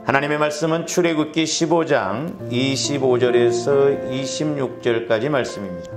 하나님의 말씀은 출애굽기 15장 25절에서 26절까지 말씀입니다.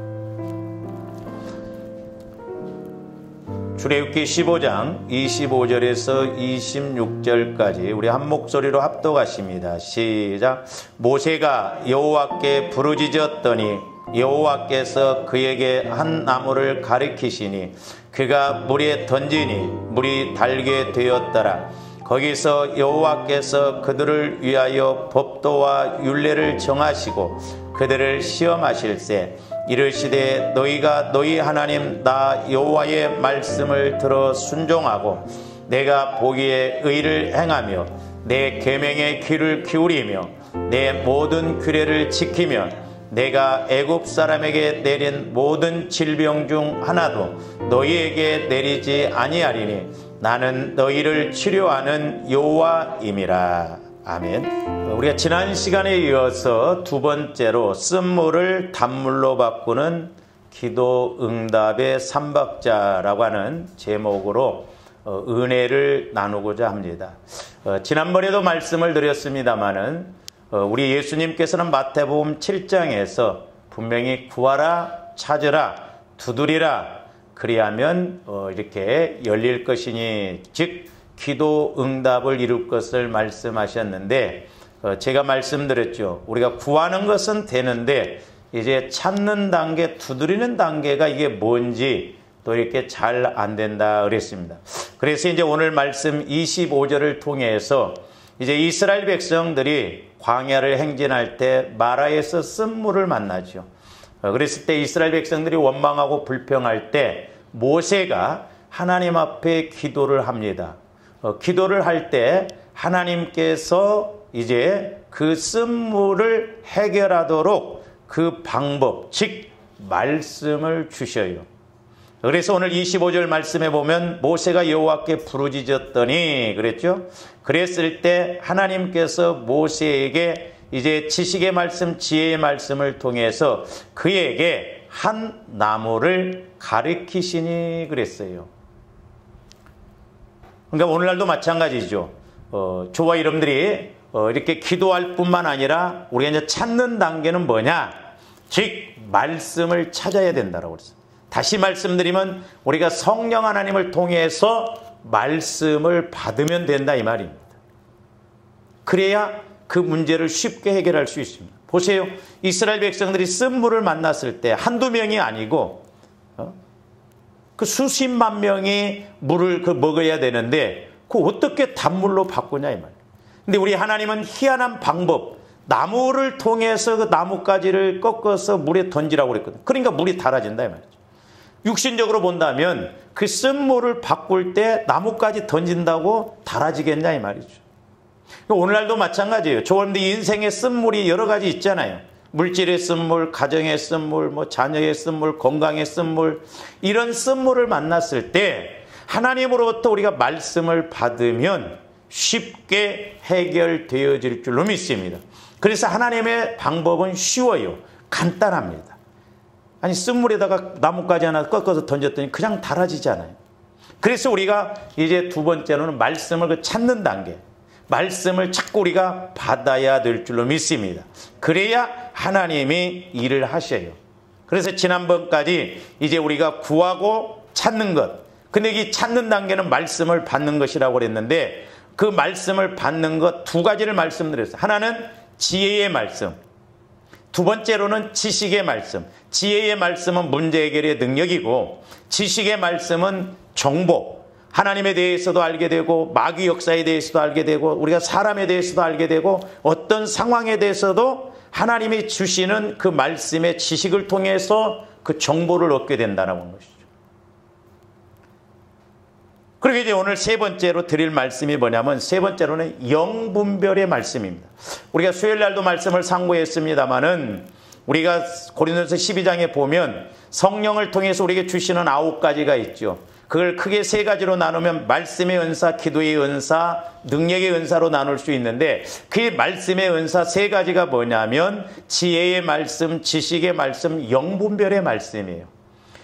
출애굽기 15장 25절에서 26절까지 우리 한 목소리로 합독하십니다. 시작. 모세가 여호와께 부르짖었더니 여호와께서 그에게 한 나무를 가리키시니 그가 물에 던지니 물이 달게 되었더라. 거기서 여호와께서 그들을 위하여 법도와 율례를 정하시고 그들을 시험하실세 이르시되 너희가 너희 하나님 나 여호와의 말씀을 들어 순종하고 내가 보기에 의를 행하며 내 계명에 귀를 기울이며 내 모든 규례를 지키면 내가 애굽 사람에게 내린 모든 질병 중 하나도 너희에게 내리지 아니하리니 나는 너희를 치료하는 여호와임이라. 아멘. 우리가 지난 시간에 이어서 두 번째로 쓴물을 단물로 바꾸는 기도 응답의 삼박자라고 하는 제목으로 은혜를 나누고자 합니다. 지난번에도 말씀을 드렸습니다마는 우리 예수님께서는 마태복음 7장에서 분명히 구하라, 찾으라, 두드리라 그리하면 이렇게 열릴 것이니 즉 기도 응답을 이룰 것을 말씀하셨는데 제가 말씀드렸죠. 우리가 구하는 것은 되는데 이제 찾는 단계, 두드리는 단계가 이게 뭔지 또 이렇게 잘 안 된다 그랬습니다. 그래서 이제 오늘 말씀 25절을 통해서 이제 이스라엘 백성들이 광야를 행진할 때 마라에서 쓴물을 만나죠. 그랬을 때 이스라엘 백성들이 원망하고 불평할 때 모세가 하나님 앞에 기도를 합니다. 기도를 할 때 하나님께서 이제 그 쓴물을 해결하도록 그 방법, 즉 말씀을 주셔요. 그래서 오늘 25절 말씀에 보면 모세가 여호와께 부르짖었더니 그랬죠. 그랬을 때 하나님께서 모세에게 이제 지식의 말씀, 지혜의 말씀을 통해서 그에게 한 나무를 가리키시니 그랬어요. 그러니까 오늘날도 마찬가지죠. 저와 여러분들이 이렇게 기도할 뿐만 아니라 우리가 이제 찾는 단계는 뭐냐? 즉 말씀을 찾아야 된다라고 그랬어요. 다시 말씀드리면 우리가 성령 하나님을 통해서 말씀을 받으면 된다 이 말입니다. 그래야 그 문제를 쉽게 해결할 수 있습니다. 보세요. 이스라엘 백성들이 쓴물을 만났을 때 한두 명이 아니고 그 수십만 명이 물을 먹어야 되는데 그 어떻게 단물로 바꾸냐 이 말이에요. 근데 우리 하나님은 희한한 방법, 나무를 통해서 그 나뭇가지를 꺾어서 물에 던지라고 그랬거든요. 그러니까 물이 달아진다 이 말이죠. 육신적으로 본다면 그 쓴물을 바꿀 때 나뭇가지 던진다고 달아지겠냐 이 말이죠. 오늘날도 마찬가지예요. 저런데 인생의 쓴물이 여러 가지 있잖아요. 물질의 쓴물, 가정의 쓴물, 뭐 자녀의 쓴물, 건강의 쓴물, 이런 쓴물을 만났을 때 하나님으로부터 우리가 말씀을 받으면 쉽게 해결되어질 줄로 믿습니다. 그래서 하나님의 방법은 쉬워요. 간단합니다. 아니 쓴물에다가 나뭇가지 하나 꺾어서 던졌더니 그냥 달아지잖아요. 그래서 우리가 이제 두 번째로는 말씀을 찾는 단계, 말씀을 자꾸 우리가 받아야 될 줄로 믿습니다. 그래야 하나님이 일을 하셔요. 그래서 지난번까지 이제 우리가 구하고 찾는 것, 근데 이 찾는 단계는 말씀을 받는 것이라고 그랬는데 그 말씀을 받는 것 두 가지를 말씀드렸어요. 하나는 지혜의 말씀, 두 번째로는 지식의 말씀. 지혜의 말씀은 문제 해결의 능력이고 지식의 말씀은 정보, 하나님에 대해서도 알게 되고 마귀 역사에 대해서도 알게 되고 우리가 사람에 대해서도 알게 되고 어떤 상황에 대해서도 하나님이 주시는 그 말씀의 지식을 통해서 그 정보를 얻게 된다는 것이죠. 그리고 이제 오늘 세 번째로 드릴 말씀이 뭐냐면 세 번째로는 영분별의 말씀입니다. 우리가 수요일 날도 말씀을 상고했습니다마는 우리가 고린도서 12장에 보면 성령을 통해서 우리에게 주시는 9가지가 있죠. 그걸 크게 세 가지로 나누면 말씀의 은사, 기도의 은사, 능력의 은사로 나눌 수 있는데 그 말씀의 은사 세 가지가 뭐냐면 지혜의 말씀, 지식의 말씀, 영분별의 말씀이에요.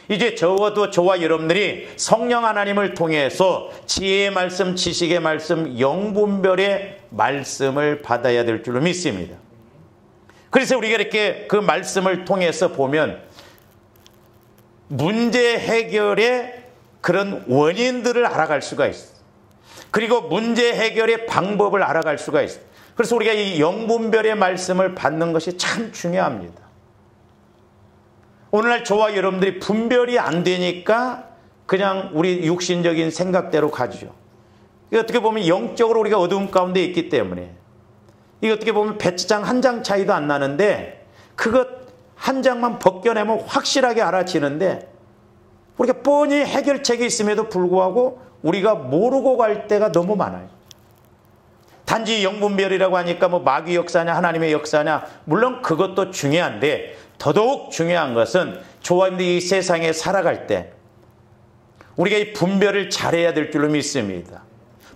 이제 저와 여러분들이 성령 하나님을 통해서 지혜의 말씀, 지식의 말씀, 영분별의 말씀을 받아야 될 줄로 믿습니다. 그래서 우리가 이렇게 그 말씀을 통해서 보면 문제 해결의 그런 원인들을 알아갈 수가 있어요. 그리고 문제 해결의 방법을 알아갈 수가 있어요. 그래서 우리가 이 영분별의 말씀을 받는 것이 참 중요합니다. 오늘날 저와 여러분들이 분별이 안 되니까 그냥 우리 육신적인 생각대로 가죠. 이거 어떻게 보면 영적으로 우리가 어두움 가운데 있기 때문에, 이거 어떻게 보면 배치장 한 장 차이도 안 나는데 그것 한 장만 벗겨내면 확실하게 알아지는데, 우리가 뻔히 해결책이 있음에도 불구하고 우리가 모르고 갈 때가 너무 많아요. 단지 영분별이라고 하니까 뭐 마귀 역사냐 하나님의 역사냐, 물론 그것도 중요한데 더더욱 중요한 것은 저와 여러분들이 이 세상에 살아갈 때 우리가 이 분별을 잘해야 될 줄로 믿습니다.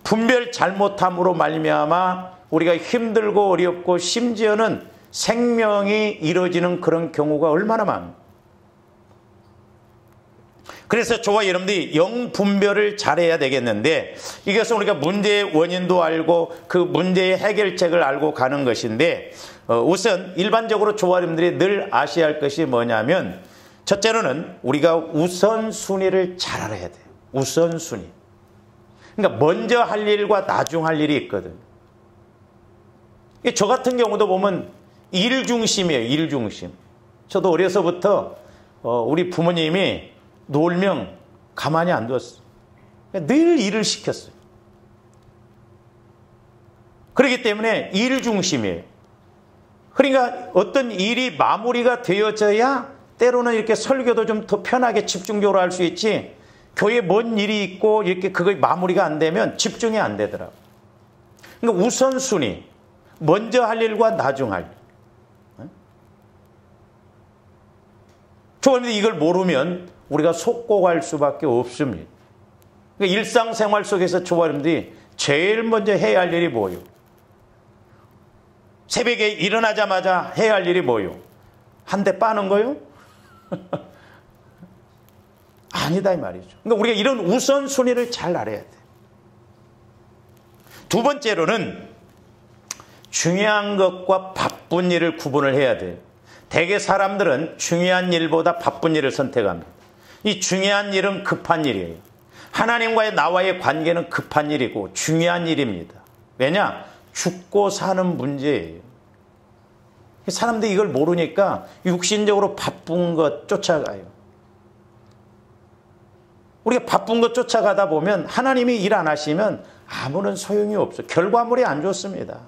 분별 잘못함으로 말미암아 우리가 힘들고 어렵고 심지어는 생명이 이루어지는 그런 경우가 얼마나 많아요. 그래서 저와 여러분들이 영분별을 잘해야 되겠는데, 이것은 우리가 문제의 원인도 알고 그 문제의 해결책을 알고 가는 것인데, 우선 일반적으로 저와 여러분들이 늘 아셔야 할 것이 뭐냐면, 첫째로는 우리가 우선순위를 잘 알아야 돼요. 우선순위. 그러니까 먼저 할 일과 나중 할 일이 있거든. 저 같은 경우도 보면 일 중심이에요. 일 중심. 저도 어려서부터 우리 부모님이 놀면 가만히 안 뒀어요. 늘 일을 시켰어요. 그렇기 때문에 일 중심이에요. 그러니까 어떤 일이 마무리가 되어져야 때로는 이렇게 설교도 좀 더 편하게 집중적으로 할 수 있지, 교회에 뭔 일이 있고 이렇게 그거 마무리가 안 되면 집중이 안 되더라고요. 그러니까 우선순위, 먼저 할 일과 나중 할 일. 그런데 이걸 모르면 우리가 속고 갈 수밖에 없습니다. 그러니까 일상생활 속에서 저와 여러분들이 제일 먼저 해야 할 일이 뭐예요? 새벽에 일어나자마자 해야 할 일이 뭐예요? 한 대 빠는 거요? 아니다 이 말이죠. 그러니까 우리가 이런 우선순위를 잘 알아야 돼요. 두 번째로는 중요한 것과 바쁜 일을 구분을 해야 돼요. 대개 사람들은 중요한 일보다 바쁜 일을 선택합니다. 이 중요한 일은 급한 일이에요. 하나님과의 나와의 관계는 급한 일이고 중요한 일입니다. 왜냐? 죽고 사는 문제예요. 사람들이 이걸 모르니까 육신적으로 바쁜 것 쫓아가요. 우리가 바쁜 것 쫓아가다 보면 하나님이 일 안 하시면 아무런 소용이 없어요. 결과물이 안 좋습니다.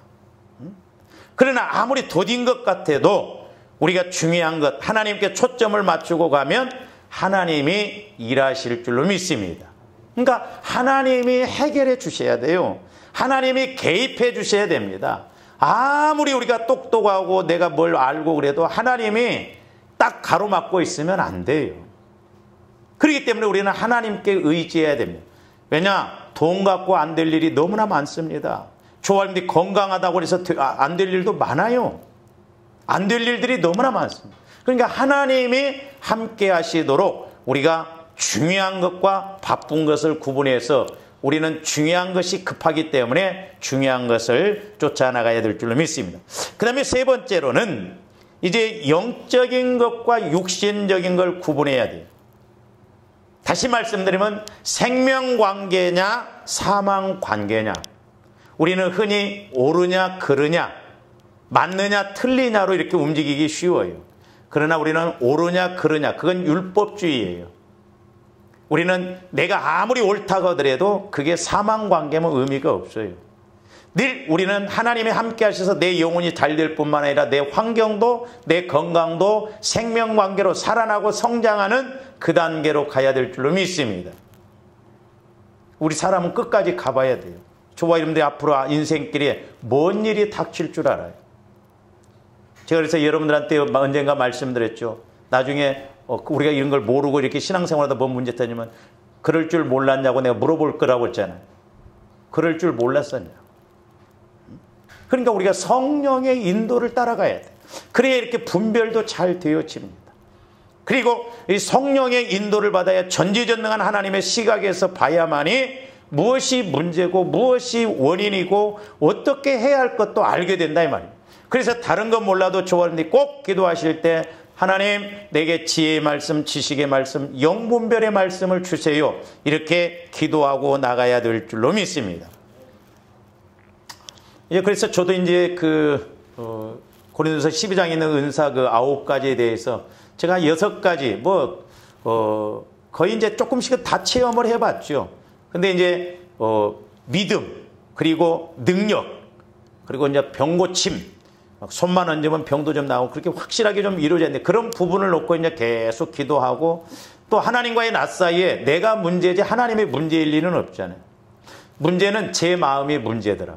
그러나 아무리 더딘 것 같아도 우리가 중요한 것, 하나님께 초점을 맞추고 가면 하나님이 일하실 줄로 믿습니다. 그러니까 하나님이 해결해 주셔야 돼요. 하나님이 개입해 주셔야 됩니다. 아무리 우리가 똑똑하고 내가 뭘 알고 그래도 하나님이 딱 가로막고 있으면 안 돼요. 그렇기 때문에 우리는 하나님께 의지해야 됩니다. 왜냐? 돈 갖고 안 될 일이 너무나 많습니다. 조화님들이 건강하다고 해서 안 될 일도 많아요. 안 될 일들이 너무나 많습니다. 그러니까 하나님이 함께 하시도록 우리가 중요한 것과 바쁜 것을 구분해서 우리는 중요한 것이 급하기 때문에 중요한 것을 쫓아나가야 될 줄로 믿습니다. 그 다음에 세 번째로는 이제 영적인 것과 육신적인 걸 구분해야 돼요. 다시 말씀드리면 생명관계냐 사망관계냐, 우리는 흔히 옳으냐 그르냐, 맞느냐 틀리냐로 이렇게 움직이기 쉬워요. 그러나 우리는 옳으냐 그르냐, 그건 율법주의예요. 우리는 내가 아무리 옳다고 하더라도 그게 사망관계면 의미가 없어요. 늘 우리는 하나님이 함께 하셔서 내 영혼이 잘 될 뿐만 아니라 내 환경도 내 건강도 생명관계로 살아나고 성장하는 그 단계로 가야 될 줄로 믿습니다. 우리 사람은 끝까지 가봐야 돼요. 저와 여러분들이 앞으로 인생길에 뭔 일이 닥칠 줄 알아요. 제가 그래서 여러분들한테 언젠가 말씀드렸죠. 나중에 우리가 이런 걸 모르고 이렇게 신앙생활하다 뭔 문제 있다면 그럴 줄 몰랐냐고 내가 물어볼 거라고 했잖아요. 그럴 줄 몰랐었냐. 그러니까 우리가 성령의 인도를 따라가야 돼. 그래야 이렇게 분별도 잘 되어집니다. 그리고 이 성령의 인도를 받아야 전지전능한 하나님의 시각에서 봐야만이 무엇이 문제고 무엇이 원인이고 어떻게 해야 할 것도 알게 된다 이 말이에요. 그래서 다른 건 몰라도 좋아하는데 꼭 기도하실 때 하나님 내게 지혜의 말씀, 지식의 말씀, 영분별의 말씀을 주세요. 이렇게 기도하고 나가야 될 줄로 믿습니다. 그래서 저도 이제 고린도서 12장에 있는 은사 9가지에 대해서 제가 6가지 거의 이제 조금씩은 다 체험을 해봤죠. 근데 이제 믿음, 그리고 능력, 그리고 이제 병고침, 손만 얹으면 병도 좀 나오고 그렇게 확실하게 좀 이루어져야 되는데 그런 부분을 놓고 이제 계속 기도하고 또 하나님과의 낯 사이에 내가 문제지 하나님의 문제일 리는 없잖아요. 문제는 제 마음이 문제더라.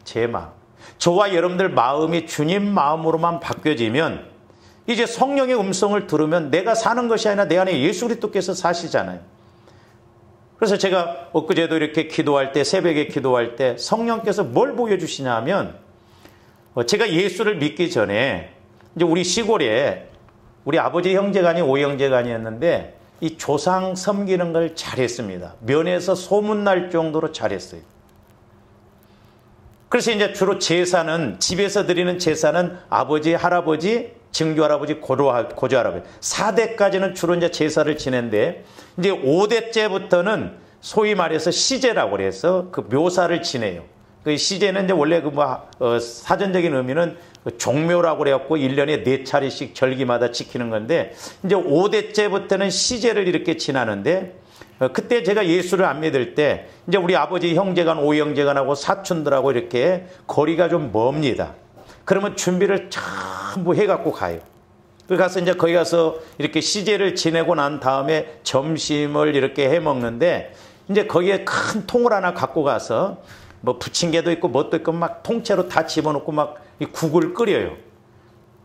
제 마음. 저와 여러분들 마음이 주님 마음으로만 바뀌어지면 이제 성령의 음성을 들으면 내가 사는 것이 아니라 내 안에 예수 그리스도께서 사시잖아요. 그래서 제가 엊그제도 이렇게 기도할 때, 새벽에 기도할 때 성령께서 뭘 보여주시냐 하면 제가 예수를 믿기 전에 이제 우리 시골에 우리 아버지 형제간이 5형제간이었는데 이 조상 섬기는 걸 잘했습니다. 면에서 소문날 정도로 잘했어요. 그래서 이제 주로 제사는 집에서 드리는 제사는 아버지, 할아버지, 증조 할아버지, 고조 할아버지 4대까지는 주로 이제 제사를 지낸데 이제 5대째부터는 소위 말해서 시제라고 그래서 그 묘사를 지내요. 그 시제는 이제 원래 사전적인 의미는 종묘라고 그래갖고 1년에 4차례씩 절기마다 지키는 건데 이제 5대째부터는 시제를 이렇게 지나는데 그때 제가 예수를 안 믿을 때 이제 우리 아버지 형제간 5형제간하고 사촌들하고 이렇게 거리가 좀 멉니다. 그러면 준비를 전부 해갖고 가요. 가서 이제 거기 가서 이렇게 시제를 지내고 난 다음에 점심을 이렇게 해 먹는데 이제 거기에 큰 통을 하나 갖고 가서 뭐 부침개도 있고 뭣도 있고 막 통째로 다 집어넣고 막 이 국을 끓여요.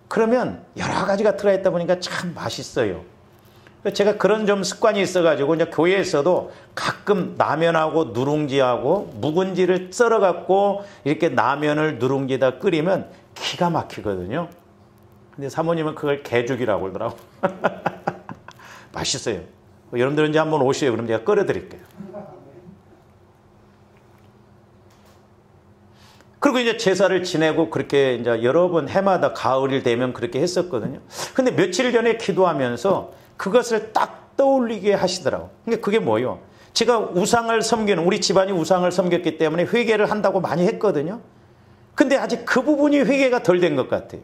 그러면 여러 가지가 들어있다 보니까 참 맛있어요. 제가 그런 좀 습관이 있어가지고 이제 교회에서도 가끔 라면하고 누룽지하고 묵은지를 썰어갖고 이렇게 라면을 누룽지에다 끓이면 기가 막히거든요. 근데 사모님은 그걸 개죽이라고 그러더라고. 맛있어요. 여러분들은 이제 한번 오시요. 그럼 제가 끓여드릴게요. 그리고 이제 제사를 지내고 그렇게 이제 여러 번 해마다 가을이 되면 그렇게 했었거든요. 근데 며칠 전에 기도하면서 그것을 딱 떠올리게 하시더라고요. 근데 그게 뭐예요? 제가 우상을 섬기는, 우리 집안이 우상을 섬겼기 때문에 회개를 한다고 많이 했거든요. 근데 아직 그 부분이 회개가 덜 된 것 같아요.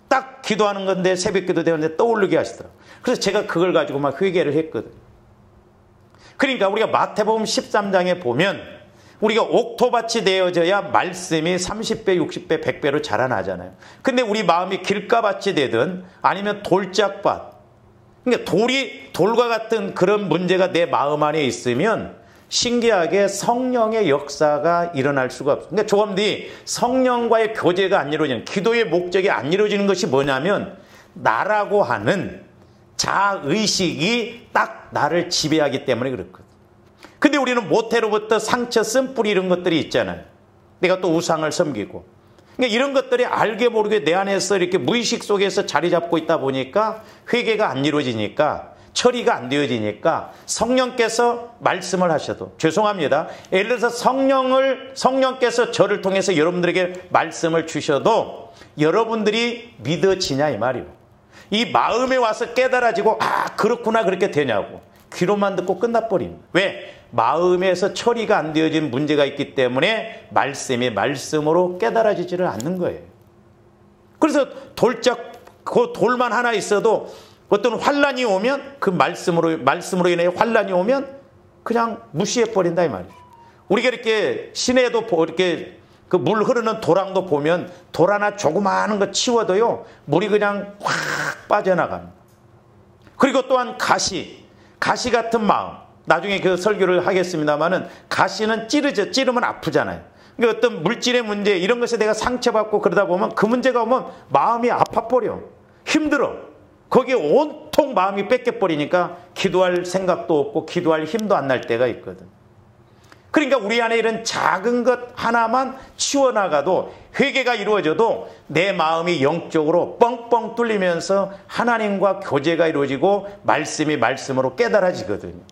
딱 기도하는 건데 새벽 기도 되는데 떠올리게 하시더라고요. 그래서 제가 그걸 가지고 막 회개를 했거든요. 그러니까 우리가 마태복음 13장에 보면 우리가 옥토밭이 되어져야 말씀이 30배, 60배, 100배로 자라나잖아요. 근데 우리 마음이 길가밭이 되든 아니면 돌짝밭, 그러니까 돌과 같은 그런 문제가 내 마음 안에 있으면 신기하게 성령의 역사가 일어날 수가 없어요. 그러니까 조금뒤 성령과의 교제가 안 이루어지는, 기도의 목적이 안 이루어지는 것이 뭐냐면 나라고 하는 자의식이 딱 나를 지배하기 때문에 그렇거든요. 근데 우리는 모태로부터 상처, 쓴뿌리 이런 것들이 있잖아요. 내가 또 우상을 섬기고. 그러니까 이런 것들이 알게 모르게 내 안에서 이렇게 무의식 속에서 자리 잡고 있다 보니까 회개가 안 이루어지니까, 처리가 안 되어지니까 성령께서 말씀을 하셔도, 죄송합니다, 예를 들어서 성령께서 저를 통해서 여러분들에게 말씀을 주셔도 여러분들이 믿어지냐 이 말이에요. 이 마음에 와서 깨달아지고 그렇구나 그렇게 되냐고. 귀로만 듣고 끝나버립니다. 왜? 마음에서 처리가 안 되어진 문제가 있기 때문에 말씀이 말씀으로 깨달아지지를 않는 거예요. 그래서 그 돌만 하나 있어도 어떤 환란이 오면 그 말씀으로 인해 환란이 오면 그냥 무시해버린다 이 말이에요. 우리가 이렇게 시내에도 이렇게 그 물 흐르는 도랑도 보면 돌 하나 조그마한 거 치워도요 물이 그냥 확 빠져나갑니다. 그리고 또한 가시 같은 마음, 나중에 그 설교를 하겠습니다만은 가시는 찌르면 아프잖아요. 그러니까 어떤 물질의 문제 이런 것에 내가 상처받고 그러다 보면 그 문제가 오면 마음이 아파버려. 힘들어. 거기에 온통 마음이 뺏겨버리니까 기도할 생각도 없고 기도할 힘도 안 날 때가 있거든. 그러니까 우리 안에 이런 작은 것 하나만 치워나가도, 회개가 이루어져도 내 마음이 영적으로 뻥뻥 뚫리면서 하나님과 교제가 이루어지고 말씀이 말씀으로 깨달아지거든요.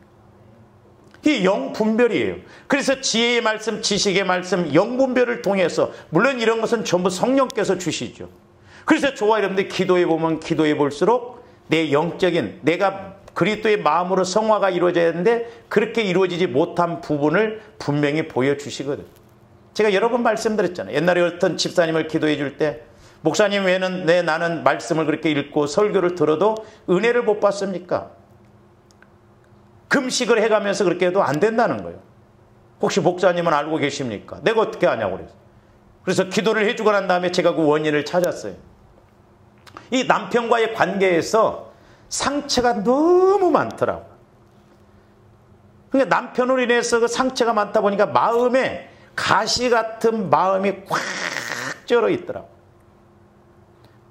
이 영분별이에요. 그래서 지혜의 말씀, 지식의 말씀, 영분별을 통해서, 물론 이런 것은 전부 성령께서 주시죠. 그래서 저와 여러분들 기도해 보면 기도해 볼수록 내 영적인, 내가 그리스도의 마음으로 성화가 이루어져야 하는데 그렇게 이루어지지 못한 부분을 분명히 보여주시거든. 제가 여러 번 말씀드렸잖아요. 옛날에 어떤 집사님을 기도해 줄 때, 목사님 왜는 나는 말씀을 그렇게 읽고 설교를 들어도 은혜를 못 받습니까? 금식을 해가면서 그렇게 해도 안 된다는 거예요. 혹시 목사님은 알고 계십니까? 내가 어떻게 아냐고 그래서. 그래서 기도를 해주고 난 다음에 제가 그 원인을 찾았어요. 이 남편과의 관계에서 상처가 너무 많더라고요. 그러니까 남편으로 인해서 그 상처가 많다 보니까 마음에 가시 같은 마음이 꽉 쩔어 있더라고요.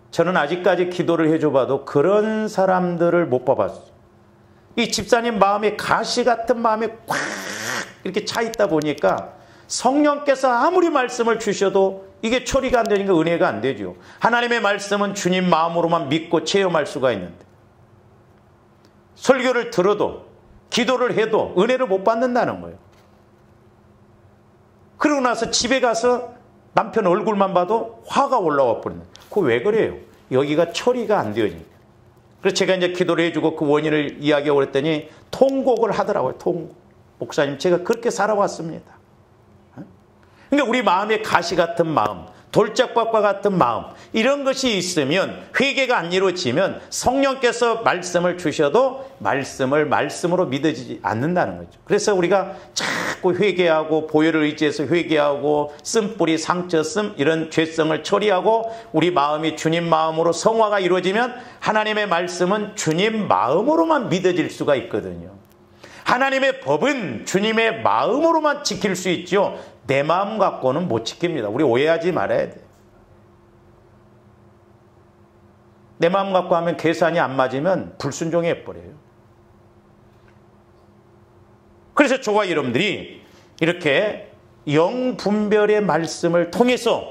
저는 아직까지 기도를 해줘봐도 그런 사람들을 못 봐봤어요. 이 집사님 마음에 가시 같은 마음이 꽉 이렇게 차 있다 보니까 성령께서 아무리 말씀을 주셔도 이게 처리가 안 되니까 은혜가 안 되죠. 하나님의 말씀은 주님 마음으로만 믿고 체험할 수가 있는데, 설교를 들어도 기도를 해도 은혜를 못 받는다는 거예요. 그러고 나서 집에 가서 남편 얼굴만 봐도 화가 올라와 버리는. 그거 왜 그래요? 여기가 처리가 안 되어지니까. 그래서 제가 이제 기도를 해주고 그 원인을 이야기하고 그랬더니 통곡을 하더라고요. 통곡. 목사님, 제가 그렇게 살아왔습니다. 그러니까 우리 마음에 가시 같은 마음, 돌짝밥과 같은 마음, 이런 것이 있으면, 회개가 안 이루어지면 성령께서 말씀을 주셔도 말씀을 말씀으로 믿어지지 않는다는 거죠. 그래서 우리가 자꾸 회개하고, 보혈을 의지해서 회개하고, 쓴뿌리, 상처, 이런 죄성을 처리하고 우리 마음이 주님 마음으로 성화가 이루어지면 하나님의 말씀은 주님 마음으로만 믿어질 수가 있거든요. 하나님의 법은 주님의 마음으로만 지킬 수 있죠. 내 마음 갖고는 못 지킵니다. 우리 오해하지 말아야 돼. 내 마음 갖고 하면 계산이 안 맞으면 불순종해 버려요. 그래서 저와 여러분들이 이렇게 영분별의 말씀을 통해서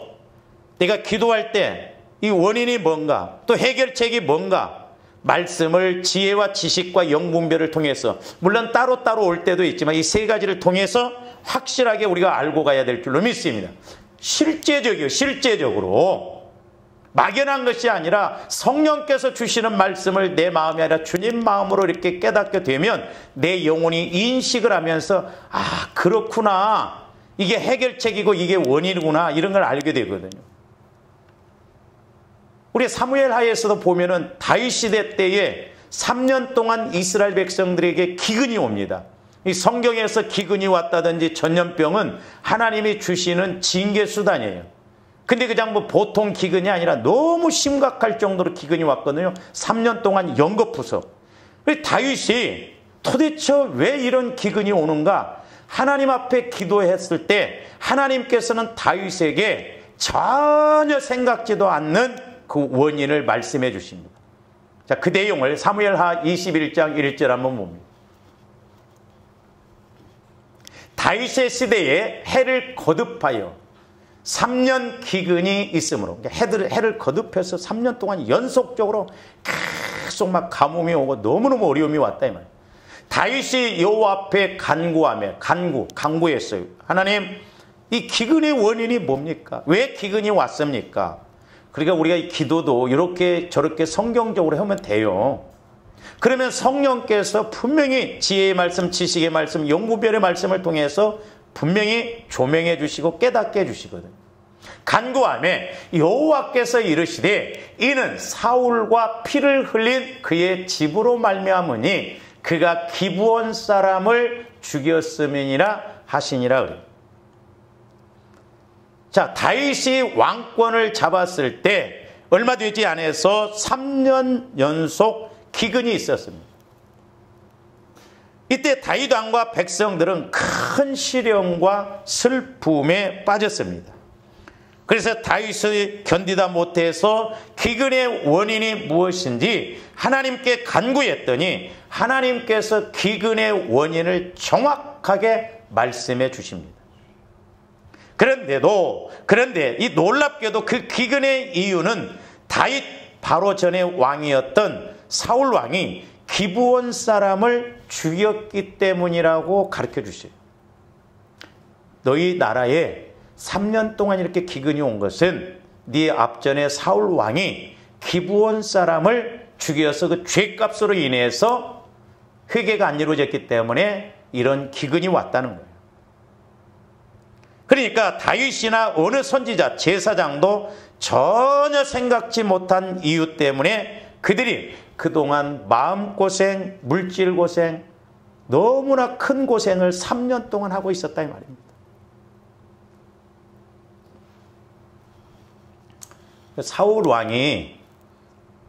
내가 기도할 때 이 원인이 뭔가, 또 해결책이 뭔가, 말씀을 지혜와 지식과 영분별을 통해서, 물론 따로따로 올 때도 있지만 이 세 가지를 통해서 확실하게 우리가 알고 가야 될 줄로 믿습니다. 실제적으로 막연한 것이 아니라 성령께서 주시는 말씀을 내 마음이 아니라 주님 마음으로 이렇게 깨닫게 되면 내 영혼이 인식을 하면서, 아, 그렇구나, 이게 해결책이고 이게 원인이구나, 이런 걸 알게 되거든요. 우리 사무엘 하에서도 보면은 다윗 시대 때에 3년 동안 이스라엘 백성들에게 기근이 옵니다. 이 성경에서 기근이 왔다든지 전염병은 하나님이 주시는 징계 수단이에요. 근데 그냥 뭐 보통 기근이 아니라 너무 심각할 정도로 기근이 왔거든요. 3년 동안 연거푸석. 다윗이 도대체 왜 이런 기근이 오는가? 하나님 앞에 기도했을 때 하나님께서는 다윗에게 전혀 생각지도 않는 그 원인을 말씀해 주십니다. 자, 그 내용을 사무엘하 21장 1절 한번 봅니다. 다윗의 시대에 해를 거듭하여 3년 기근이 있으므로, 해를 거듭해서 3년 동안 연속적으로 계속 막 가뭄이 오고 너무너무 어려움이 왔다 이 말이에요. 다윗이 여호와 앞에 간구했어요. 하나님, 이 기근의 원인이 뭡니까? 왜 기근이 왔습니까? 그러니까 우리가 이 기도도 이렇게 저렇게 성경적으로 하면 돼요. 그러면 성령께서 분명히 지혜의 말씀, 지식의 말씀, 영분별의 말씀을 통해서 분명히 조명해 주시고 깨닫게 해주시거든요. 간구하매 여호와께서 이르시되 이는 사울과 피를 흘린 그의 집으로 말미암으니 그가 기브온 사람을 죽였음이니라 하시니라 그래요. 자, 다윗이 왕권을 잡았을 때 얼마 되지 않아서 3년 연속 기근이 있었습니다. 이때 다윗 왕과 백성들은 큰 시련과 슬픔에 빠졌습니다. 그래서 다윗이 견디다 못해서 기근의 원인이 무엇인지 하나님께 간구했더니 하나님께서 기근의 원인을 정확하게 말씀해 주십니다. 그런데 이 놀랍게도 그 기근의 이유는 다윗 바로 전에 왕이었던 사울 왕이 기브온 사람을 죽였기 때문이라고 가르쳐 주세요. 너희 나라에 3년 동안 이렇게 기근이 온 것은 네 앞전에 사울 왕이 기브온 사람을 죽여서 그 죄값으로 인해서 회개가 안 이루어졌기 때문에 이런 기근이 왔다는 거예요. 그러니까 다윗이나 어느 선지자, 제사장도 전혀 생각지 못한 이유 때문에 그들이 그동안 마음고생, 물질고생, 너무나 큰 고생을 3년 동안 하고 있었다 이 말입니다. 사울 왕이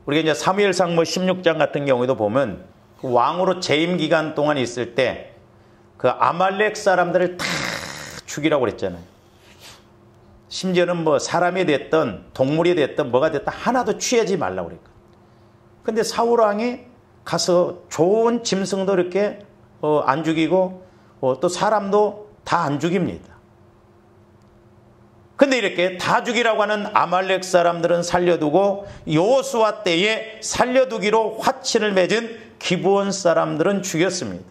우리가 이제 사무엘상 16장 같은 경우에도 보면 그 왕으로 재임 기간 동안 있을 때 그 아말렉 사람들을 다 죽이라고 그랬잖아요. 심지어는 뭐 사람이 됐든 동물이 됐든 뭐가 됐든 하나도 취하지 말라고 그랬거든요. 근데 사울 왕이 가서 좋은 짐승도 이렇게 안 죽이고 또 사람도 다 안 죽입니다. 근데 이렇게 다 죽이라고 하는 아말렉 사람들은 살려두고 여호수아 때에 살려두기로 화친을 맺은 기브온 사람들은 죽였습니다.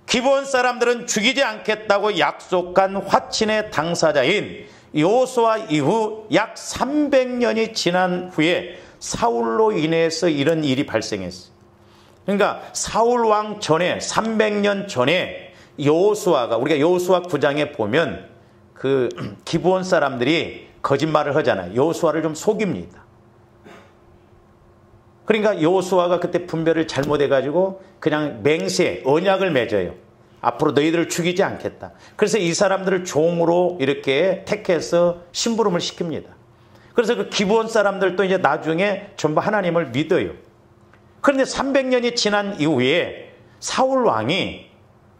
기브온 사람들은 죽이지 않겠다고 약속한 화친의 당사자인 여호수아 이후 약 300년이 지난 후에 사울로 인해서 이런 일이 발생했어요. 그러니까 사울 왕 전에 300년 전에 여호수아가 우리가 여호수아 9장에 보면 그 기브온 사람들이 거짓말을 하잖아요. 여호수아를 좀 속입니다. 그러니까 여호수아가 그때 분별을 잘못해가지고 그냥 맹세, 언약을 맺어요. 앞으로 너희들을 죽이지 않겠다. 그래서 이 사람들을 종으로 이렇게 택해서 심부름을 시킵니다. 그래서 그 기브온 사람들도 이제 나중에 전부 하나님을 믿어요. 그런데 300년이 지난 이후에 사울 왕이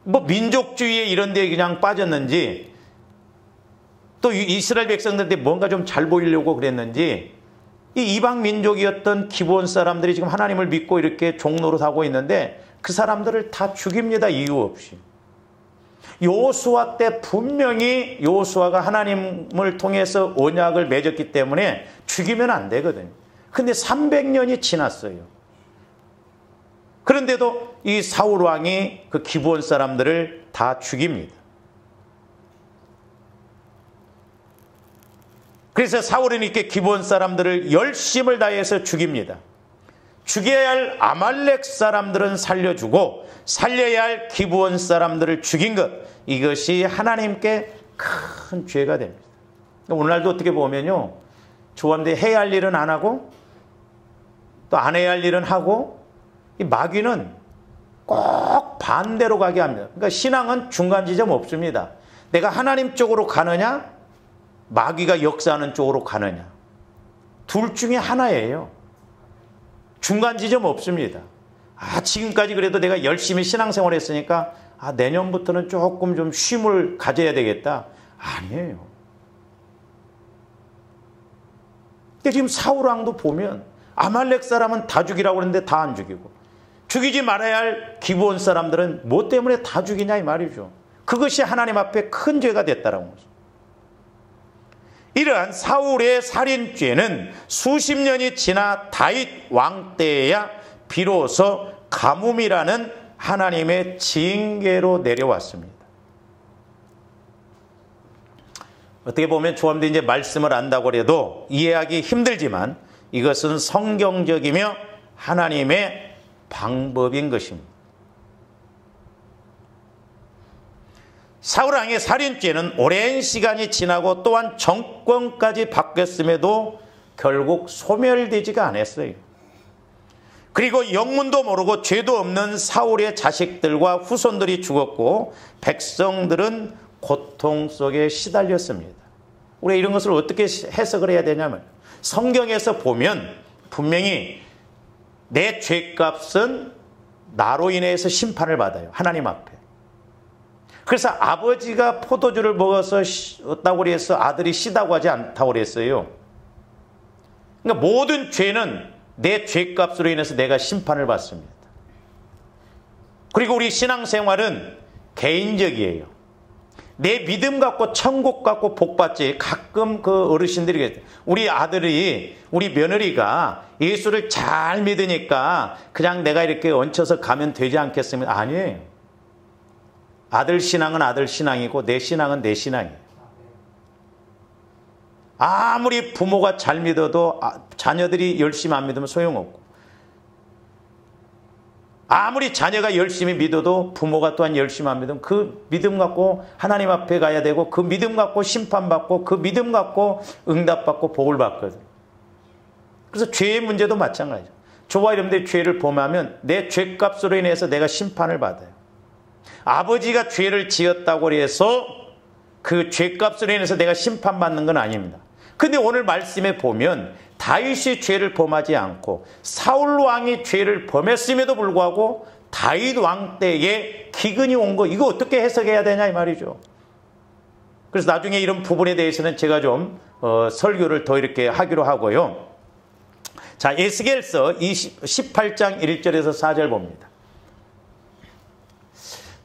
뭐 민족주의에 이런 데 그냥 빠졌는지 또 이스라엘 백성들한테 뭔가 좀 잘 보이려고 그랬는지 이 이방 민족이었던 기브온 사람들이 지금 하나님을 믿고 이렇게 종노릇하고 있는데 그 사람들을 다 죽입니다. 이유 없이. 여호수아 때 분명히 여호수아가 하나님을 통해서 언약을 맺었기 때문에 죽이면 안 되거든요. 근데 300년이 지났어요. 그런데도 이 사울 왕이 그 기브온 사람들을 다 죽입니다. 그래서 사울은 이렇게 기브온 사람들을 열심을 다해서 죽입니다. 죽여야 할 아말렉 사람들은 살려주고 살려야 할 기브온 사람들을 죽인 것, 이것이 하나님께 큰 죄가 됩니다. 오늘날도 어떻게 보면요, 조합대 해야 할 일은 안 하고 또 안 해야 할 일은 하고, 이 마귀는 꼭 반대로 가게 합니다. 그러니까 신앙은 중간 지점 없습니다. 내가 하나님 쪽으로 가느냐, 마귀가 역사하는 쪽으로 가느냐, 둘 중에 하나예요. 중간 지점 없습니다. 지금까지 그래도 내가 열심히 신앙생활 했으니까 내년부터는 조금 좀 쉼을 가져야 되겠다. 아니에요. 근데 지금 사울 왕도 보면 아말렉 사람은 다 죽이라고 그러는데 다 안 죽이고, 죽이지 말아야 할 기브온 사람들은 뭐 때문에 다 죽이냐 이 말이죠. 그것이 하나님 앞에 큰 죄가 됐다라는 거죠. 이러한 사울의 살인죄는 수십 년이 지나 다윗 왕 때에야 비로소 가뭄이라는 하나님의 징계로 내려왔습니다. 어떻게 보면 조합도 이제 말씀을 안다고 해도 이해하기 힘들지만 이것은 성경적이며 하나님의 방법인 것입니다. 사울 왕의 살인죄는 오랜 시간이 지나고 또한 정권까지 바뀌었음에도 결국 소멸되지가 않았어요. 그리고 영문도 모르고 죄도 없는 사울의 자식들과 후손들이 죽었고 백성들은 고통 속에 시달렸습니다. 우리가 이런 것을 어떻게 해석을 해야 되냐면, 성경에서 보면 분명히 내 죄값은 나로 인해서 심판을 받아요. 하나님 앞에. 그래서 아버지가 포도주를 먹어서 얻다고 그래서 아들이 시다고 하지 않다고 그랬어요. 그러니까 모든 죄는 내 죄값으로 인해서 내가 심판을 받습니다. 그리고 우리 신앙생활은 개인적이에요. 내 믿음 갖고 천국 갖고 복 받지. 가끔 그 어르신들이 우리 아들이 우리 며느리가 예수를 잘 믿으니까 그냥 내가 이렇게 얹혀서 가면 되지 않겠습니까? 아니에요. 아들 신앙은 아들 신앙이고 내 신앙은 내 신앙이에요. 아무리 부모가 잘 믿어도 자녀들이 열심히 안 믿으면 소용없고, 아무리 자녀가 열심히 믿어도 부모가 또한 열심히 안 믿으면 그 믿음 갖고 하나님 앞에 가야 되고, 그 믿음 갖고 심판받고, 그 믿음 갖고 응답받고 복을 받거든. 그래서 죄의 문제도 마찬가지죠. 저와 여러분들이 죄를 범하면 내 죄값으로 인해서 내가 심판을 받아요. 아버지가 죄를 지었다고 해서 그 죄값으로 인해서 내가 심판받는 건 아닙니다. 근데 오늘 말씀에 보면 다윗이 죄를 범하지 않고 사울 왕이 죄를 범했음에도 불구하고 다윗 왕 때에 기근이 온 거, 이거 어떻게 해석해야 되냐 이 말이죠. 그래서 나중에 이런 부분에 대해서는 제가 좀 설교를 더 이렇게 하기로 하고요. 자, 에스겔서 18장 1절에서 4절 봅니다.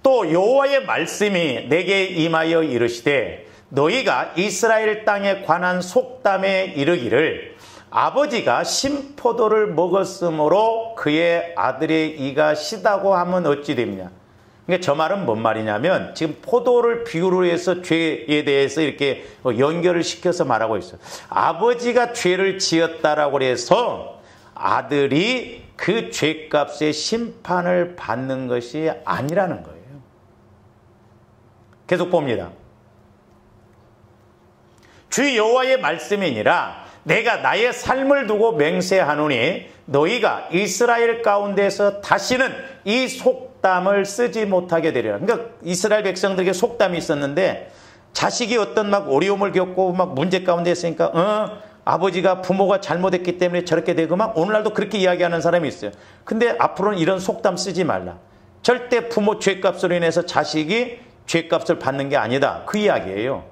또 여호와의 말씀이 내게 임하여 이르시되 너희가 이스라엘 땅에 관한 속담에 이르기를 아버지가 신포도를 먹었으므로 그의 아들의 이가 시다고 하면 어찌 됩냐. 그러니까 저 말은 뭔 말이냐면 지금 포도를 비유로 해서 죄에 대해서 이렇게 연결을 시켜서 말하고 있어요. 아버지가 죄를 지었다라고 해서 아들이 그 죄값의 심판을 받는 것이 아니라는 거예요. 계속 봅니다. 주 여호와의 말씀이니라 내가 나의 삶을 두고 맹세하노니 너희가 이스라엘 가운데서 다시는 이 속담을 쓰지 못하게 되리라. 그러니까 이스라엘 백성들에게 속담이 있었는데 자식이 어떤 막 어려움을 겪고 막 문제 가운데 있으니까 아버지가 부모가 잘못했기 때문에 저렇게 되고 막 오늘날도 그렇게 이야기하는 사람이 있어요. 근데 앞으로는 이런 속담 쓰지 말라. 절대 부모 죄값으로 인해서 자식이 죄값을 받는 게 아니다. 그 이야기예요.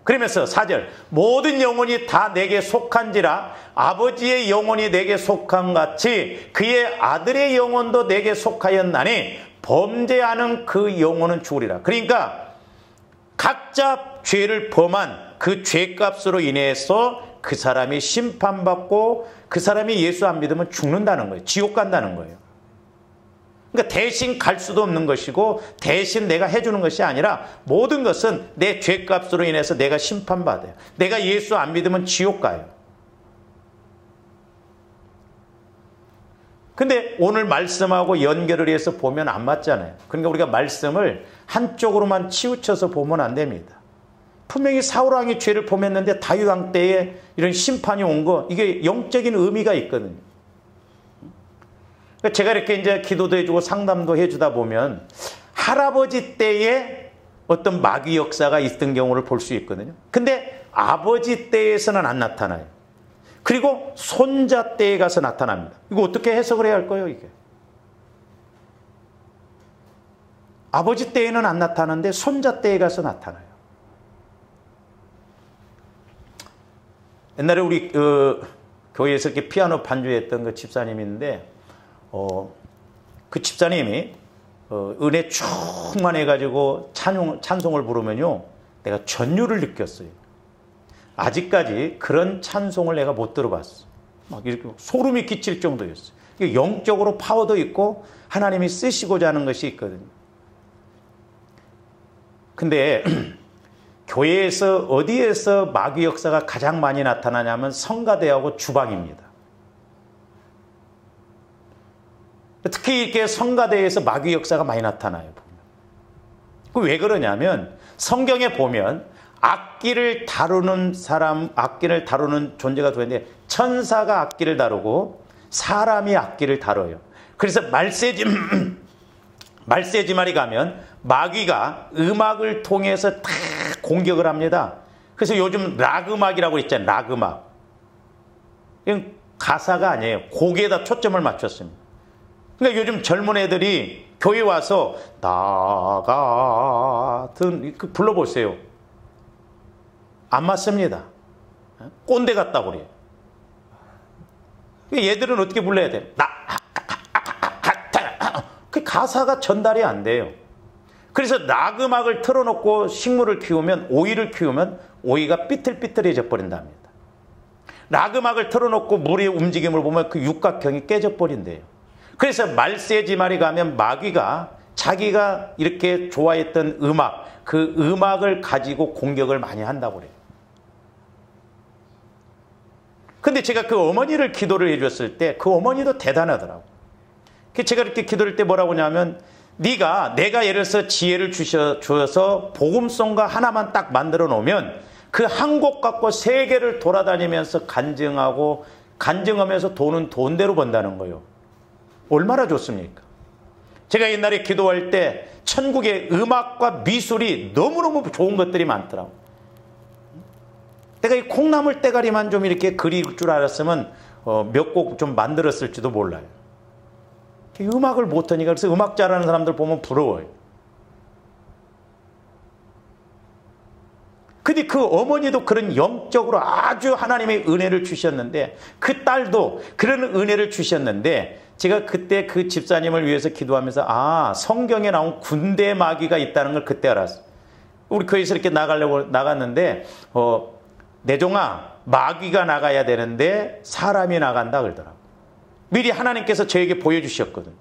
그러면서 4절 모든 영혼이 다 내게 속한지라 아버지의 영혼이 내게 속한 같이 그의 아들의 영혼도 내게 속하였나니 범죄하는 그 영혼은 죽으리라. 그러니까 각자 죄를 범한 그 죄값으로 인해서 그 사람이 심판받고 그 사람이 예수 안 믿으면 죽는다는 거예요. 지옥 간다는 거예요. 그러니까 대신 갈 수도 없는 것이고 대신 내가 해주는 것이 아니라 모든 것은 내 죄값으로 인해서 내가 심판받아요. 내가 예수 안 믿으면 지옥 가요. 근데 오늘 말씀하고 연결을 해서 보면 안 맞잖아요. 그러니까 우리가 말씀을 한쪽으로만 치우쳐서 보면 안 됩니다. 분명히 사울 왕이 죄를 범했는데 다윗 왕 때에 이런 심판이 온 거, 이게 영적인 의미가 있거든요. 제가 이렇게 이제 기도도 해주고 상담도 해주다 보면 할아버지 때에 어떤 마귀 역사가 있던 경우를 볼 수 있거든요. 근데 아버지 때에서는 안 나타나요. 그리고 손자 때에 가서 나타납니다. 이거 어떻게 해석을 해야 할까요, 이게? 아버지 때에는 안 나타나는데 손자 때에 가서 나타나요. 옛날에 우리 교회에서 이렇게 피아노 반주했던 그 집사님이 있는데 그 집사님이 은혜 충만해가지고 찬송을 부르면요 내가 전율을 느꼈어요. 아직까지 그런 찬송을 내가 못 들어봤어. 막 이렇게 소름이 끼칠 정도였어요. 영적으로 파워도 있고 하나님이 쓰시고자 하는 것이 있거든요. 근데 교회에서 어디에서 마귀 역사가 가장 많이 나타나냐면 성가대하고 주방입니다. 특히 이렇게 성가대에서 마귀 역사가 많이 나타나요. 왜 그러냐면 성경에 보면 악기를 다루는 사람, 악기를 다루는 존재가 두 있는데 천사가 악기를 다루고 사람이 악기를 다뤄요. 그래서 말세지말이 가면 마귀가 음악을 통해서 다 공격을 합니다. 그래서 요즘 락 음악이라고 있잖아요. 락 음악. 이건 가사가 아니에요. 곡에다 초점을 맞췄습니다. 그러니까 요즘 젊은 애들이 교회 와서 나 같은 불러보세요. 안 맞습니다. 꼰대 같다고 그래요. 얘들은 어떻게 불러야 돼? 나 같아. 그 가사가 전달이 안 돼요. 그래서 락음악을 틀어놓고 식물을 키우면, 오이를 키우면 오이가 삐뚤삐뚤해져 버린답니다. 락음악을 틀어놓고 물의 움직임을 보면 그 육각형이 깨져 버린대요. 그래서 말세지말이 가면 마귀가 자기가 이렇게 좋아했던 음악, 그 음악을 가지고 공격을 많이 한다고 그래요. 근데 제가 그 어머니를 기도를 해줬을 때 그 어머니도 대단하더라고요. 제가 이렇게 기도할 때 뭐라고 하냐면, 내가 예를 들어서 지혜를 주셔서 복음송가 하나만 딱 만들어 놓으면 그 한 곡 갖고 세계를 돌아다니면서 간증하면서 돈은 돈대로 번다는 거예요. 얼마나 좋습니까? 제가 옛날에 기도할 때 천국의 음악과 미술이 너무너무 좋은 것들이 많더라고요. 내가 이 콩나물 대가리만 좀 이렇게 그릴 줄 알았으면 몇 곡 좀 만들었을지도 몰라요. 음악을 못하니까. 그래서 음악 잘하는 사람들 보면 부러워요. 근데 그 어머니도 그런 영적으로 아주 하나님의 은혜를 주셨는데, 그 딸도 그런 은혜를 주셨는데, 제가 그때 그 집사님을 위해서 기도하면서 성경에 나온 군대 마귀가 있다는 걸 그때 알았어요. 우리 교회에서 이렇게 나갔는데 내종아, 마귀가 나가야 되는데 사람이 나간다 그러더라고요. 미리 하나님께서 저에게 보여주셨거든.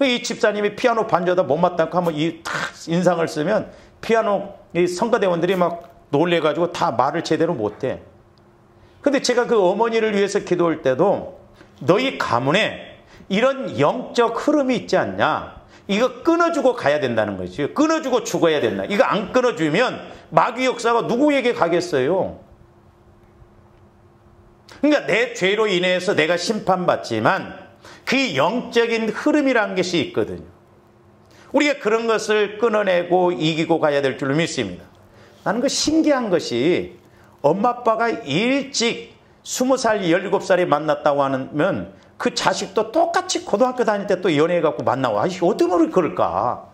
이 집사님이 피아노 반주하다 못마땅고 한번 이 인상을 쓰면 피아노 이 성가대원들이 막 놀래가지고 다 말을 제대로 못해. 근데 제가 그 어머니를 위해서 기도할 때도 너희 가문에 이런 영적 흐름이 있지 않냐, 이거 끊어주고 가야 된다는 거지. 끊어주고 죽어야 된다. 이거 안 끊어주면 마귀 역사가 누구에게 가겠어요? 그러니까 내 죄로 인해서 내가 심판받지만 그 영적인 흐름이라는 것이 있거든요. 우리가 그런 것을 끊어내고 이기고 가야 될 줄로 믿습니다. 나는 그 신기한 것이 엄마 아빠가 일찍 20살, 17살에 만났다고 하면 그 자식도 똑같이 고등학교 다닐 때 또 연애해갖고 만나고, 어떻게 그럴까?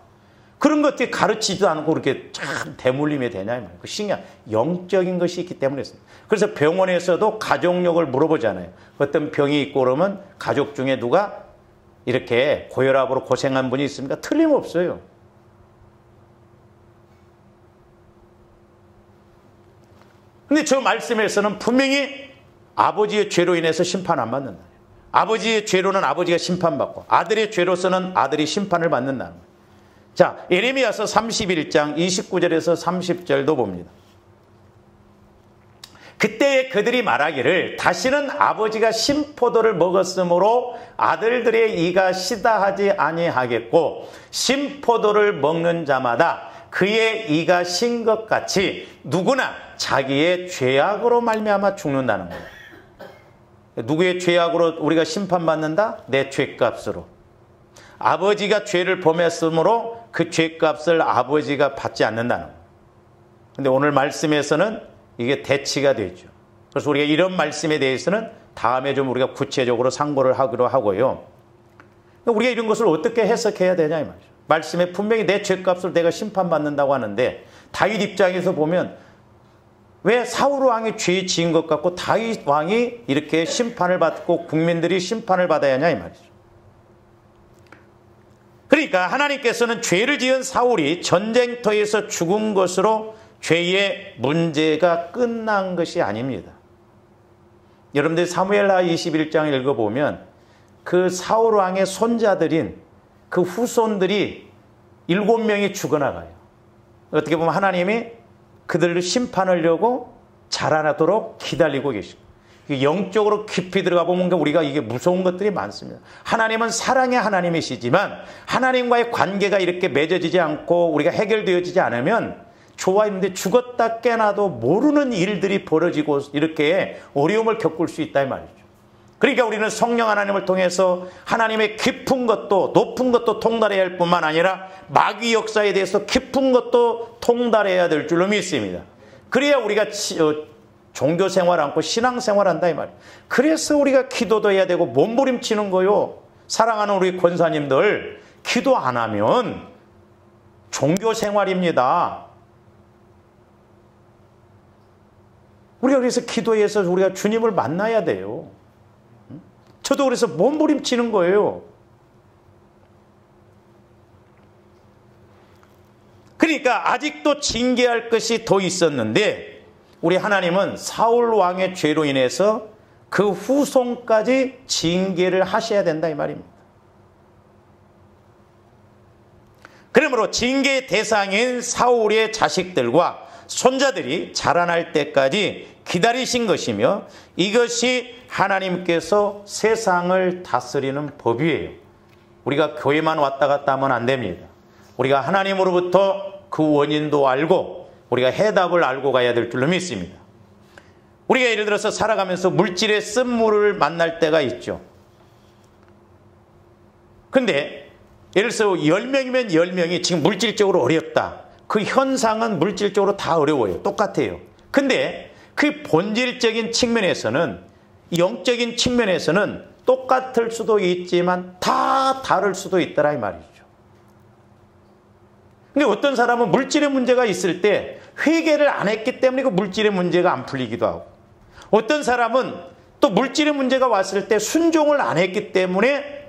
그런 것들이 가르치지도 않고 그렇게 참 대물림이 되냐, 이 말이에요. 그 신기한 영적인 것이 있기 때문에. 그래서 병원에서도 가족력을 물어보잖아요. 어떤 병이 있고 그러면 가족 중에 누가 이렇게 고혈압으로 고생한 분이 있습니까? 틀림없어요. 근데 저 말씀에서는 분명히 아버지의 죄로 인해서 심판 안 받는다. 아버지의 죄로는 아버지가 심판받고 아들의 죄로서는 아들이 심판을 받는다는 거예요. 자, 예레미야서 31장 29절에서 30절도 봅니다. 그때 그들이 말하기를 다시는 아버지가 신포도를 먹었으므로 아들들의 이가 시다하지 아니하겠고 신포도를 먹는 자마다 그의 이가 신 것 같이 누구나 자기의 죄악으로 말미암아 죽는다는 거예요. 누구의 죄악으로 우리가 심판받는다? 내 죄값으로. 아버지가 죄를 범했으므로 그 죄값을 아버지가 받지 않는다는 거예요. 근데 오늘 말씀에서는 이게 대치가 되죠. 그래서 우리가 이런 말씀에 대해서는 다음에 좀 우리가 구체적으로 상고를 하기로 하고요. 우리가 이런 것을 어떻게 해석해야 되냐 이 말이죠. 말씀에 분명히 내 죄값을 내가 심판받는다고 하는데 다윗 입장에서 보면 왜 사울 왕이 죄 지은 것 같고 다윗 왕이 이렇게 심판을 받고 국민들이 심판을 받아야 하냐 이 말이죠. 그러니까 하나님께서는 죄를 지은 사울이 전쟁터에서 죽은 것으로 죄의 문제가 끝난 것이 아닙니다. 여러분들 사무엘하 21장을 읽어보면 그 사울 왕의 손자들인 그 후손들이 7명이 죽어나가요. 어떻게 보면 하나님이 그들을 심판하려고 자라나도록 기다리고 계시고, 영적으로 깊이 들어가 보면 우리가 이게 무서운 것들이 많습니다. 하나님은 사랑의 하나님이시지만 하나님과의 관계가 이렇게 맺어지지 않고 우리가 해결되어지지 않으면 좋아 있는데 죽었다 깨나도 모르는 일들이 벌어지고 이렇게 어려움을 겪을 수 있다 이 말이죠. 그러니까 우리는 성령 하나님을 통해서 하나님의 깊은 것도 높은 것도 통달해야 할 뿐만 아니라 마귀 역사에 대해서 깊은 것도 통달해야 될 줄로 믿습니다. 그래야 우리가 종교생활 않고 신앙생활 한다 이 말이에요. 그래서 우리가 기도도 해야 되고 몸부림치는 거요. 사랑하는 우리 권사님들, 기도 안 하면 종교생활입니다. 우리가 그래서 기도해서 우리가 주님을 만나야 돼요. 저도 그래서 몸부림치는 거예요. 그러니까 아직도 징계할 것이 더 있었는데 우리 하나님은 사울 왕의 죄로 인해서 그 후손까지 징계를 하셔야 된다 이 말입니다. 그러므로 징계의 대상인 사울의 자식들과 손자들이 자라날 때까지 기다리신 것이며 이것이 하나님께서 세상을 다스리는 법이에요. 우리가 교회만 왔다 갔다 하면 안 됩니다. 우리가 하나님으로부터 그 원인도 알고 우리가 해답을 알고 가야 될 줄로 믿습니다. 우리가 예를 들어서 살아가면서 물질의 쓴물을 만날 때가 있죠. 근데 예를 들어서 10명이면 10명이 지금 물질적으로 어렵다. 그 현상은 물질적으로 다 어려워요. 똑같아요. 근데 그 본질적인 측면에서는 영적인 측면에서는 똑같을 수도 있지만 다 다를 수도 있더라 이 말이죠. 근데 어떤 사람은 물질의 문제가 있을 때 회개를 안 했기 때문에 그 물질의 문제가 안 풀리기도 하고 어떤 사람은 또 물질의 문제가 왔을 때 순종을 안 했기 때문에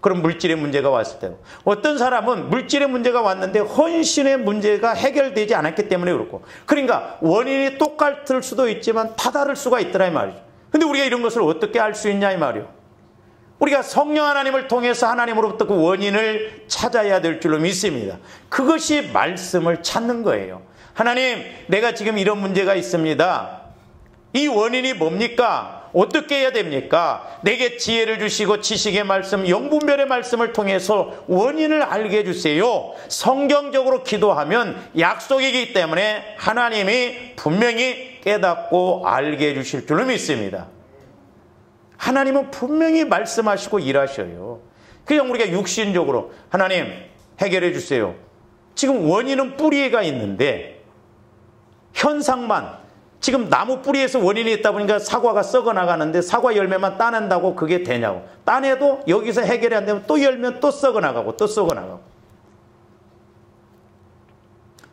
그런 물질의 문제가 왔을 때고 어떤 사람은 물질의 문제가 왔는데 헌신의 문제가 해결되지 않았기 때문에 그렇고 그러니까 원인이 똑같을 수도 있지만 다 다를 수가 있더라 이 말이죠. 근데 우리가 이런 것을 어떻게 알 수 있냐 이 말이요. 우리가 성령 하나님을 통해서 하나님으로부터 그 원인을 찾아야 될 줄로 믿습니다. 그것이 말씀을 찾는 거예요. 하나님, 내가 지금 이런 문제가 있습니다. 이 원인이 뭡니까? 어떻게 해야 됩니까? 내게 지혜를 주시고 지식의 말씀, 영분별의 말씀을 통해서 원인을 알게 해주세요. 성경적으로 기도하면 약속이기 때문에 하나님이 분명히 깨닫고 알게 해주실 줄로 믿습니다. 하나님은 분명히 말씀하시고 일하셔요. 그냥 우리가 육신적으로 하나님 해결해 주세요. 지금 원인은 뿌리가 있는데 현상만 지금 나무 뿌리에서 원인이 있다 보니까 사과가 썩어 나가는데 사과 열매만 따낸다고 그게 되냐고. 따내도 여기서 해결이 안 되면 또 열면 또 썩어 나가고 또 썩어 나가고.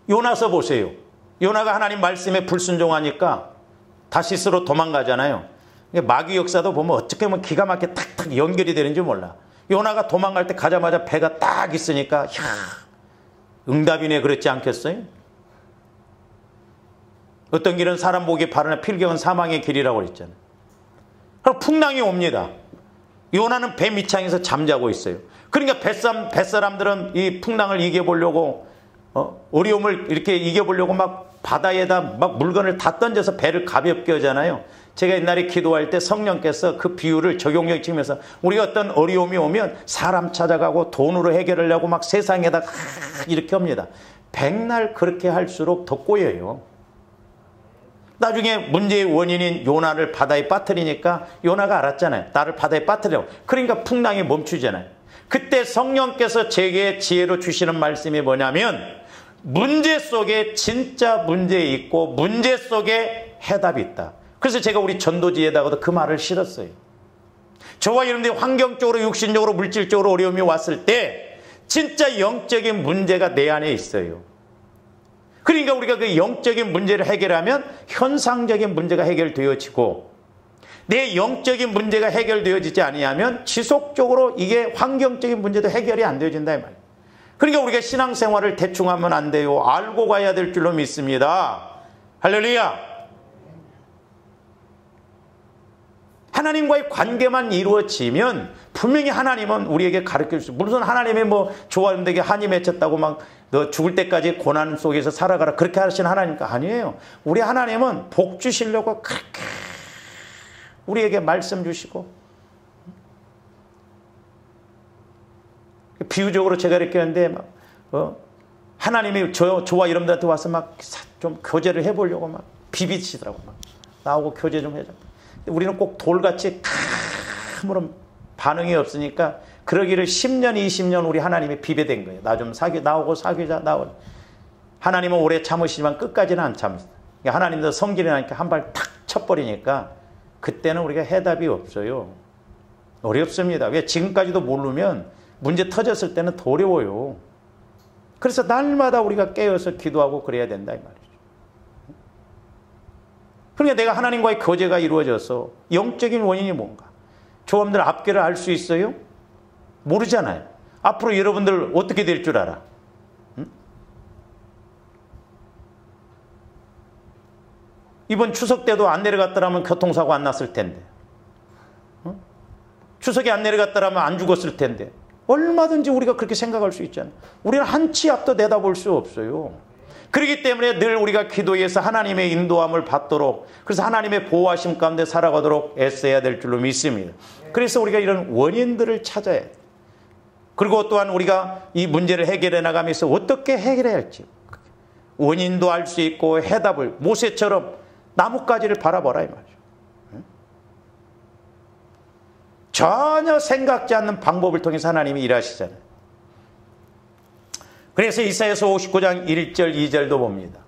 요나서 보세요. 요나가 하나님 말씀에 불순종하니까 다시스로 도망가잖아요. 마귀 역사도 보면 어떻게 보면 기가 막히게 탁탁 연결이 되는지 몰라. 요나가 도망갈 때 가자마자 배가 딱 있으니까 응답이네 그랬지 않겠어요? 어떤 길은 사람 보기 바르나 필경은 사망의 길이라고 그랬잖아요. 그럼 풍랑이 옵니다. 요나는 배 밑창에서 잠자고 있어요. 그러니까 뱃사람들은 이 풍랑을 이겨보려고 어려움을 이렇게 이겨보려고 막 바다에다 막 물건을 다 던져서 배를 가볍게 하잖아요. 제가 옛날에 기도할 때 성령께서 그 비유를 적용력 치면서 우리가 어떤 어려움이 오면 사람 찾아가고 돈으로 해결하려고 막 세상에다 이렇게 합니다. 백날 그렇게 할수록 더 꼬여요. 나중에 문제의 원인인 요나를 바다에 빠뜨리니까 요나가 알았잖아요. 나를 바다에 빠뜨리라고. 그러니까 풍랑이 멈추잖아요. 그때 성령께서 제게 지혜로 주시는 말씀이 뭐냐면 문제 속에 진짜 문제 있고 문제 속에 해답이 있다. 그래서 제가 우리 전도지에다가도 그 말을 실었어요. 저와 여러분들이 환경적으로 육신적으로 물질적으로 어려움이 왔을 때 진짜 영적인 문제가 내 안에 있어요. 그러니까 우리가 그 영적인 문제를 해결하면 현상적인 문제가 해결되어지고 내 영적인 문제가 해결되어지지 아니하면 지속적으로 이게 환경적인 문제도 해결이 안 되어진다 이 말이에요. 그러니까 우리가 신앙생활을 대충 하면 안 돼요. 알고 가야 될 줄로 믿습니다. 할렐루야. 하나님과의 관계만 이루어지면 분명히 하나님은 우리에게 가르쳐 주시고 물론 하나님이 뭐 좋아하는데 한이 맺혔다고 막 너 죽을 때까지 고난 속에서 살아가라 그렇게 하시는 하나님과 아니에요. 우리 하나님은 복 주시려고 그렇게 우리에게 말씀 주시고 비유적으로 제가 이렇게 하는데 막 하나님이 저와 여러분들한테 와서 막 좀 교제를 해보려고 막 비비치더라고. 막 나오고 교제 좀 해줘. 우리는 꼭 돌같이 아무런 반응이 없으니까 그러기를 10년, 20년 우리 하나님이 비벼댄 거예요. 나 좀 나오고 사귀자, 나오고. 하나님은 오래 참으시지만 끝까지는 안 참으시다. 그러니까 하나님도 성질이 나니까 한 발 탁 쳐버리니까 그때는 우리가 해답이 없어요. 어렵습니다. 왜? 지금까지도 모르면 문제 터졌을 때는 더 어려워요. 그래서 날마다 우리가 깨어서 기도하고 그래야 된다 이 말이죠. 그러니까 내가 하나님과의 교제가 이루어져서 영적인 원인이 뭔가? 조합들 앞뒤를 알 수 있어요? 모르잖아요. 앞으로 여러분들 어떻게 될 줄 알아? 응? 이번 추석 때도 안 내려갔더라면 교통사고 안 났을 텐데. 추석에 안 내려갔더라면 안 죽었을 텐데. 얼마든지 우리가 그렇게 생각할 수 있잖아요. 우리는 한 치 앞도 내다볼 수 없어요. 그렇기 때문에 늘 우리가 기도해서 하나님의 인도함을 받도록, 그래서 하나님의 보호하심 가운데 살아가도록 애써야 될 줄로 믿습니다. 그래서 우리가 이런 원인들을 찾아야 돼요. 그리고 또한 우리가 이 문제를 해결해 나가면서 어떻게 해결해야 할지 원인도 알 수 있고 해답을, 모세처럼 나뭇가지를 바라보라 이 말이죠. 전혀 생각지 않는 방법을 통해서 하나님이 일하시잖아요. 그래서 이사야서 59장 1절 2절도 봅니다.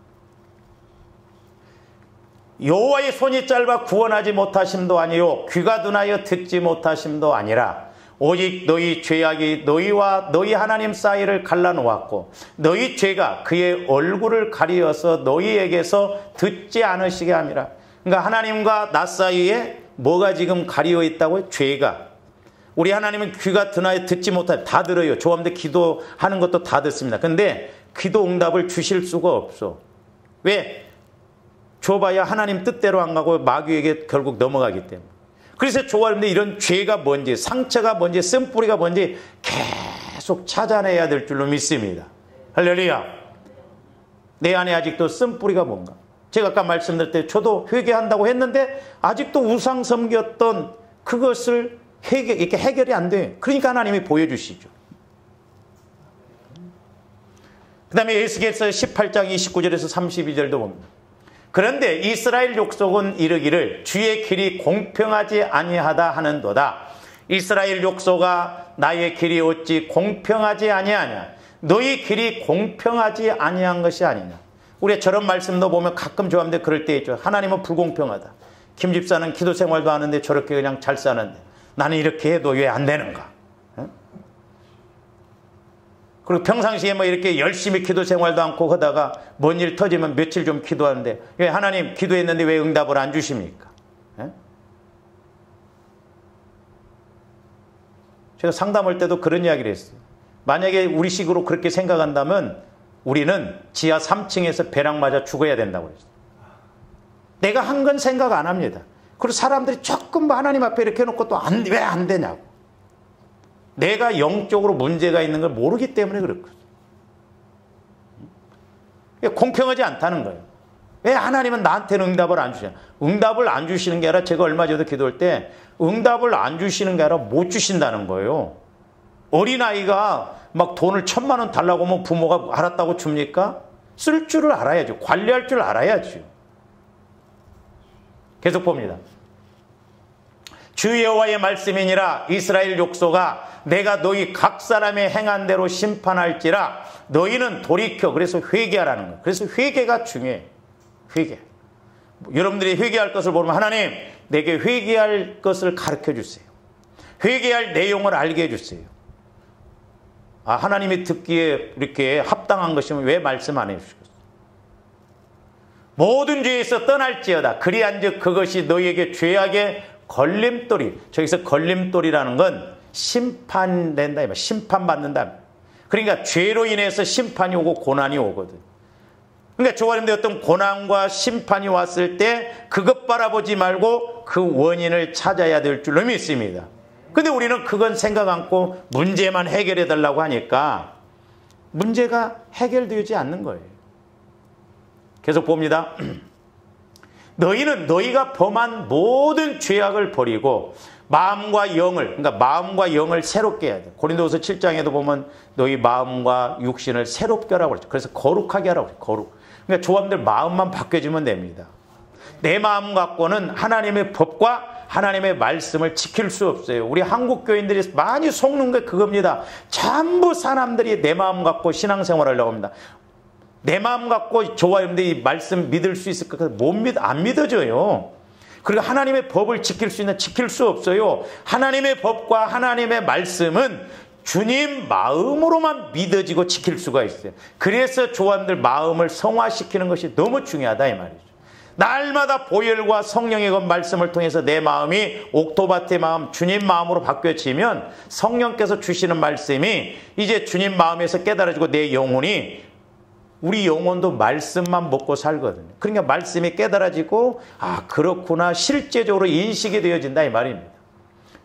여호와의 손이 짧아 구원하지 못하심도 아니요 귀가 둔하여 듣지 못하심도 아니라 오직 너희 죄악이 너희와 너희 하나님 사이를 갈라놓았고 너희 죄가 그의 얼굴을 가리어서 너희에게서 듣지 않으시게 함이라. 그러니까 하나님과 나 사이에 뭐가 지금 가리어 있다고요? 죄가. 우리 하나님은 귀가 드나요? 듣지 못하요. 다 들어요. 조합대 기도하는 것도 다 듣습니다. 근데 기도 응답을 주실 수가 없어. 왜? 줘봐야 하나님 뜻대로 안 가고 마귀에게 결국 넘어가기 때문에. 그래서 조합대 이런 죄가 뭔지, 상처가 뭔지, 쓴뿌리가 뭔지 계속 찾아내야 될 줄로 믿습니다. 할렐루야. 내 안에 아직도 쓴뿌리가 뭔가. 제가 아까 말씀드릴 때 저도 회개한다고 했는데 아직도 우상 섬겼던 그것을 이렇게 해결이 안 돼. 그러니까 하나님이 보여주시죠. 그 다음에 에스겔서 18장 29절에서 32절도 봅니다. 그런데 이스라엘 족속은 이르기를 주의 길이 공평하지 아니하다 하는도다. 이스라엘 족속아 나의 길이 어찌 공평하지 아니하냐. 너희 길이 공평하지 아니한 것이 아니냐. 우리가 저런 말씀도 보면 가끔 좋아하는데 그럴 때 있죠. 하나님은 불공평하다. 김 집사는 기도 생활도 하는데 저렇게 그냥 잘 사는데 나는 이렇게 해도 왜 안 되는가? 그리고 평상시에 뭐 이렇게 열심히 기도 생활도 않고 하다가 뭔 일 터지면 며칠 좀 기도하는데 왜 하나님 기도했는데 왜 응답을 안 주십니까? 제가 상담할 때도 그런 이야기를 했어요. 만약에 우리 식으로 그렇게 생각한다면 우리는 지하 3층에서 벼락 맞아 죽어야 된다고 그랬어요. 내가 한 건 생각 안 합니다. 그리고 사람들이 조금 하나님 앞에 이렇게 해놓고 또 왜 안 되냐고. 내가 영적으로 문제가 있는 걸 모르기 때문에 그렇거든. 공평하지 않다는 거예요. 왜 하나님은 나한테는 응답을 안 주시냐. 응답을 안 주시는 게 아니라 제가 얼마 전에 기도할 때 응답을 안 주시는 게 아니라 못 주신다는 거예요. 어린아이가 막 돈을 1,000만 원 달라고 하면 부모가 알았다고 줍니까? 쓸 줄을 알아야죠. 관리할 줄 알아야죠. 계속 봅니다. 주 여호와의 말씀이니라. 이스라엘 족속아 내가 너희 각 사람의 행한 대로 심판할지라. 너희는 돌이켜. 그래서 회개하라는 거예요. 그래서 회개가 중요해. 회개. 여러분들이 회개할 것을 모르면 하나님 내게 회개할 것을 가르쳐 주세요. 회개할 내용을 알게 해주세요. 아, 하나님이 듣기에 이렇게 합당한 것이면 왜 말씀 안 해주시겠어요? 모든 죄에서 떠날지어다. 그리한즉 그것이 너희에게 죄악의 걸림돌이. 저기서 걸림돌이라는 건 심판된다. 심판받는다. 그러니까 죄로 인해서 심판이 오고 고난이 오거든. 그러니까 조아님들 어떤 고난과 심판이 왔을 때 그것 바라보지 말고 그 원인을 찾아야 될 줄로 믿습니다. 근데 우리는 그건 생각 않고 문제만 해결해 달라고 하니까 문제가 해결되지 않는 거예요. 계속 봅니다. 너희는 너희가 범한 모든 죄악을 버리고 마음과 영을, 그러니까 마음과 영을 새롭게 해야 돼. 고린도후서 7장에도 보면 너희 마음과 육신을 새롭게 하라고 그랬죠. 그래서 거룩하게 하라고 그랬죠. 거룩. 그러니까 조합들 마음만 바뀌어지면 됩니다. 내 마음 갖고는 하나님의 법과 하나님의 말씀을 지킬 수 없어요. 우리 한국 교인들이 많이 속는 게 그겁니다. 전부 사람들이 내 마음 갖고 신앙생활을 하려고 합니다. 내 마음 갖고 저와 여러분들이 이 말씀 믿을 수 있을까? 안 믿어져요. 그리고 하나님의 법을 지킬 수 없어요. 하나님의 법과 하나님의 말씀은 주님 마음으로만 믿어지고 지킬 수가 있어요. 그래서 조안들 마음을 성화시키는 것이 너무 중요하다 이 말이죠. 날마다 보혈과 성령의 말씀을 통해서 내 마음이 옥토바트의 마음, 주님 마음으로 바뀌어지면 성령께서 주시는 말씀이 이제 주님 마음에서 깨달아지고 내 영혼이 우리 영혼도 말씀만 먹고 살거든요. 그러니까 말씀이 깨달아지고 아 그렇구나 실제적으로 인식이 되어진다 이 말입니다.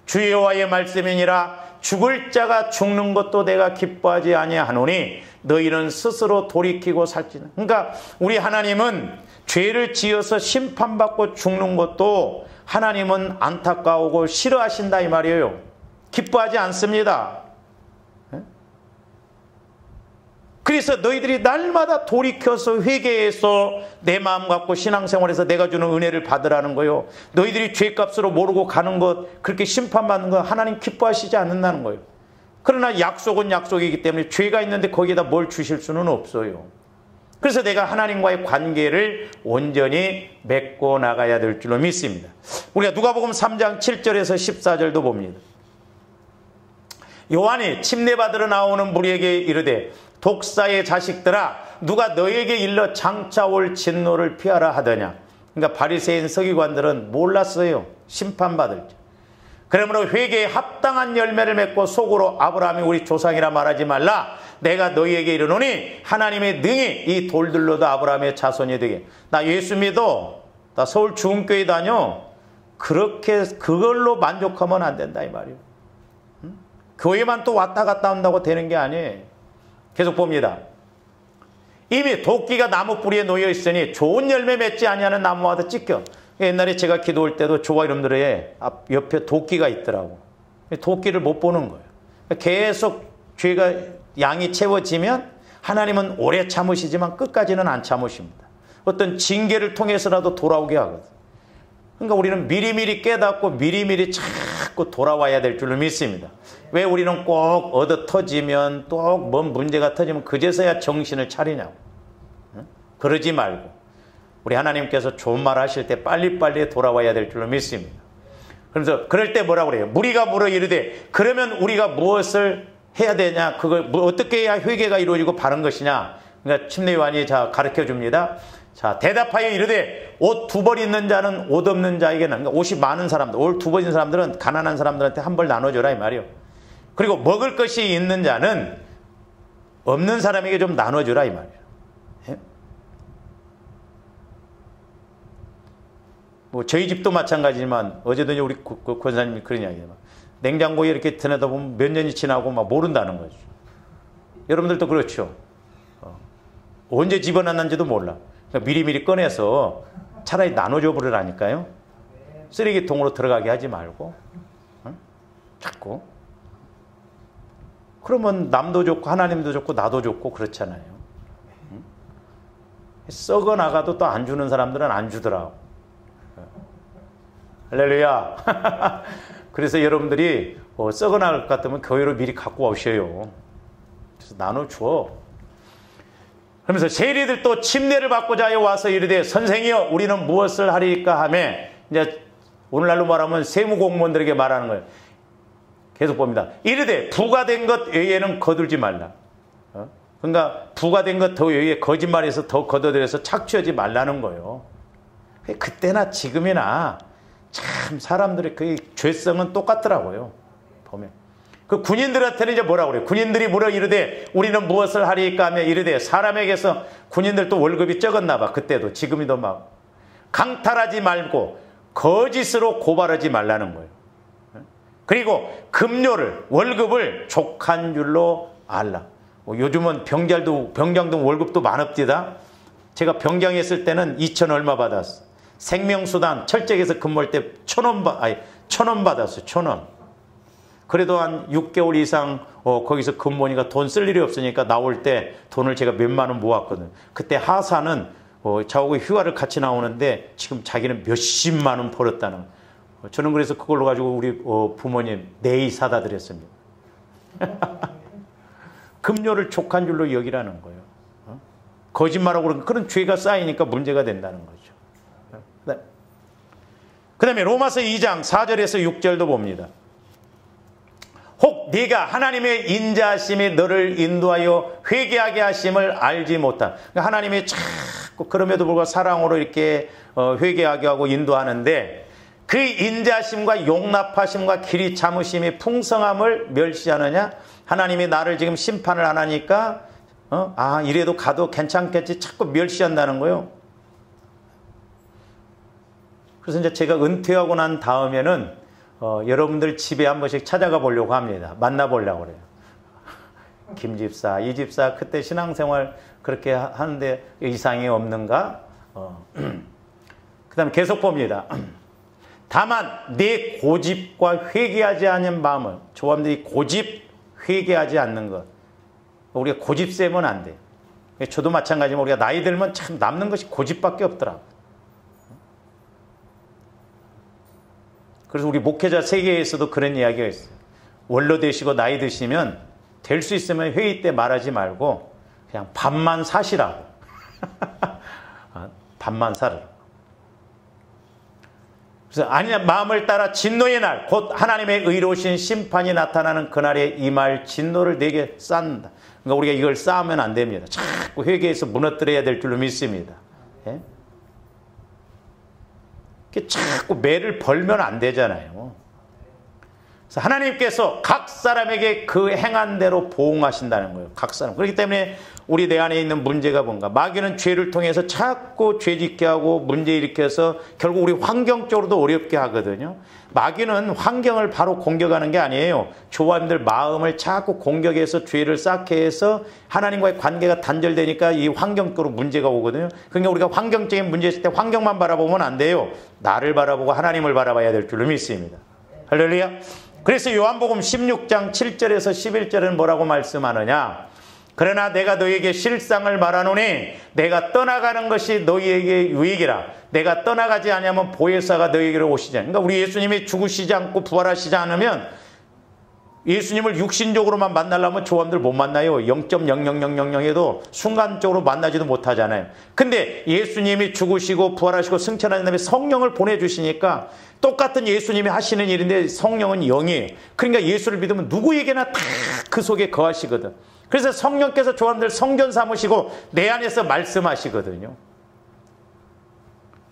주 여호와의 말씀이니라 죽을 자가 죽는 것도 내가 기뻐하지 아니하노니 너희는 스스로 돌이키고 살지나. 그러니까 우리 하나님은 죄를 지어서 심판받고 죽는 것도 하나님은 안타까우고 싫어하신다 이 말이에요. 기뻐하지 않습니다. 그래서 너희들이 날마다 돌이켜서 회개해서 내 마음 갖고 신앙생활에서 내가 주는 은혜를 받으라는 거예요. 너희들이 죄값으로 모르고 가는 것 그렇게 심판받는 거 하나님 기뻐하시지 않는다는 거예요. 그러나 약속은 약속이기 때문에 죄가 있는데 거기에다 뭘 주실 수는 없어요. 그래서 내가 하나님과의 관계를 온전히 맺고 나가야 될 줄로 믿습니다. 우리가 누가복음 3장 7절에서 14절도 봅니다. 요한이 침례받으러 나오는 무리에게 이르되 독사의 자식들아 누가 너에게 일러 장차 올 진노를 피하라 하더냐. 그러니까 바리새인 서기관들은 몰랐어요. 심판받을 줄. 그러므로 회개에 합당한 열매를 맺고 속으로 아브라함이 우리 조상이라 말하지 말라. 내가 너희에게 이르노니 하나님의 능히 이 돌들로도 아브라함의 자손이 되게. 나 예수 믿어. 나 서울 중흥교회 다녀. 그렇게 그걸로 만족하면 안 된다 이 말이에요. 교회만 또 왔다 갔다 한다고 되는 게 아니에요. 계속 봅니다. 이미 도끼가 나무 뿌리에 놓여 있으니 좋은 열매 맺지 아니하는 나무와도 찢겨. 옛날에 제가 기도할 때도 조화 이름들의 옆에 도끼가 있더라고. 도끼를 못 보는 거예요. 계속 죄가 양이 채워지면 하나님은 오래 참으시지만 끝까지는 안 참으십니다. 어떤 징계를 통해서라도 돌아오게 하거든. 그러니까 우리는 미리미리 깨닫고 미리미리 자꾸 돌아와야 될 줄로 믿습니다. 왜 우리는 꼭 얻어 터지면 또 뭔 문제가 터지면 그제서야 정신을 차리냐고. 그러지 말고 우리 하나님께서 좋은 말 하실 때 빨리빨리 돌아와야 될 줄로 믿습니다. 그래서 그럴 때 뭐라고 그래요? 무리가 물어 이르되 그러면 우리가 무엇을 해야 되냐? 그걸 어떻게 해야 회개가 이루어지고 바른 것이냐? 그러니까 침례 요한이 가르쳐 줍니다. 자, 대답하여 이르되 옷 두 벌 있는 자는 옷 없는 자에게 그러니까 옷이 많은 사람들, 옷 두 벌 있는 사람들은 가난한 사람들한테 한 벌 나눠줘라 이 말이요. 그리고 먹을 것이 있는 자는 없는 사람에게 좀 나눠주라 이 말이에요. 예? 뭐 저희 집도 마찬가지지만 어제도 우리 권사님이 그런 이야기예요. 냉장고에 이렇게 들여다보면 몇 년이 지나고 막 모른다는 거죠. 여러분들도 그렇죠. 언제 집어넣는지도 몰라. 그러니까 미리미리 꺼내서 차라리 나눠줘 버리라니까요. 쓰레기통으로 들어가게 하지 말고 자꾸. 그러면 남도 좋고 하나님도 좋고 나도 좋고 그렇잖아요. 썩어 나가도 또 안 주는 사람들은 안 주더라고. 할렐루야. 그래서 여러분들이 썩어 나갈 것 같으면 교회로 미리 갖고 오셔요. 그래서 나눠줘. 그러면서 세리들 또 침례를 받고자 하여 와서 이르되 선생이여 우리는 무엇을 하리까 하며 이제 오늘날로 말하면 세무공무원들에게 말하는 거예요. 계속 봅니다. 이르되 부가된 것 외에는 거들지 말라. 그러니까 부가된 것 더 외에 거짓말해서 더 걷어들여서 착취하지 말라는 거예요. 그때나 지금이나 참 사람들의 그 죄성은 똑같더라고요. 보면 그 군인들한테는 이제 뭐라고 그래요? 군인들이 물어 이르되 우리는 무엇을 하리까 하며 이르되 사람에게서 군인들도 월급이 적었나 봐. 그때도 지금도 막 강탈하지 말고 거짓으로 고발하지 말라는 거예요. 그리고 급료를 월급을 족한 줄로 알라. 요즘은 병장도 월급도 많읍디다. 제가 병장했을 때는 2천 얼마 받았어. 생명수당 철책에서 근무할 때 1,000원 받았어요. 1,000원. 그래도 한 6개월 이상 거기서 근무하니까 돈 쓸 일이 없으니까 나올 때 돈을 제가 몇만 원 모았거든. 그때 하사는 저하고 휴가를 같이 나오는데 지금 자기는 몇십만 원 벌었다는 거예요. 저는 그래서 그걸로 가지고 우리 부모님 네이 사다 드렸습니다. 급료를 족한 줄로 여기라는 거예요. 거짓말하고 그런 죄가 쌓이니까 문제가 된다는 거죠. 그 다음에 로마서 2장 4절에서 6절도 봅니다. 혹 네가 하나님의 인자하심이 너를 인도하여 회개하게 하심을 알지 못한. 그러니까 하나님이 자꾸 그럼에도 불구하고 사랑으로 이렇게 회개하게 하고 인도하는데 그 인자심과 용납하심과 길이 참으심이 풍성함을 멸시하느냐? 하나님이 나를 지금 심판을 안 하니까 이래도 가도 괜찮겠지 자꾸 멸시한다는 거예요. 그래서 이제 제가 은퇴하고 난 다음에는 여러분들 집에 한 번씩 찾아가 보려고 합니다. 만나보려고 그래요. 김 집사, 이 집사 그때 신앙생활 그렇게 하는데 이상이 없는가? 그 다음에 계속 봅니다. 다만 내 고집과 회개하지 않은 마음을, 조함들이 고집, 회개하지 않는 것. 우리가 고집 세면 안 돼요. 저도 마찬가지지만 우리가 나이 들면 참 남는 것이 고집밖에 없더라고요. 그래서 우리 목회자 세계에서도 그런 이야기가 있어요. 원로 되시고 나이 드시면 될 수 있으면 회의 때 말하지 말고 그냥 밥만 사시라고. 밥만 사라. 그래서 아니냐 마음을 따라 진노의 날 곧 하나님의 의로우신 심판이 나타나는 그날에 임할 진노를 내게 쌓는다. 그러니까 우리가 이걸 쌓으면 안 됩니다. 자꾸 회개해서 무너뜨려야 될 줄로 믿습니다. 예? 자꾸 매를 벌면 안 되잖아요. 그래서 하나님께서 각 사람에게 그 행한 대로 보응하신다는 거예요. 각 사람. 그렇기 때문에 우리 내 안에 있는 문제가 뭔가. 마귀는 죄를 통해서 자꾸 죄짓게 하고 문제 일으켜서 결국 우리 환경적으로도 어렵게 하거든요. 마귀는 환경을 바로 공격하는 게 아니에요. 조화님들 마음을 자꾸 공격해서 죄를 쌓게 해서 하나님과의 관계가 단절되니까 이 환경적으로 문제가 오거든요. 그러니까 우리가 환경적인 문제 있을 때 환경만 바라보면 안 돼요. 나를 바라보고 하나님을 바라봐야 될 줄로 믿습니다. 할렐루야. 그래서 요한복음 16장 7절에서 11절은 뭐라고 말씀하느냐. 그러나 내가 너희에게 실상을 말하노니 내가 떠나가는 것이 너희에게 유익이라. 내가 떠나가지 않으면 보혜사가 너희에게로 오시지 않으면. 그러니까 우리 예수님이 죽으시지 않고 부활하시지 않으면 예수님을 육신적으로만 만나려면 조함들 못 만나요. 0.0000해도 순간적으로 만나지도 못하잖아요. 근데 예수님이 죽으시고 부활하시고 승천하신 다음에 성령을 보내주시니까 똑같은 예수님이 하시는 일인데 성령은 영이에요. 그러니까 예수를 믿으면 누구에게나 다 그 속에 거하시거든. 그래서 성령께서 조함들 성전 삼으시고 내 안에서 말씀하시거든요.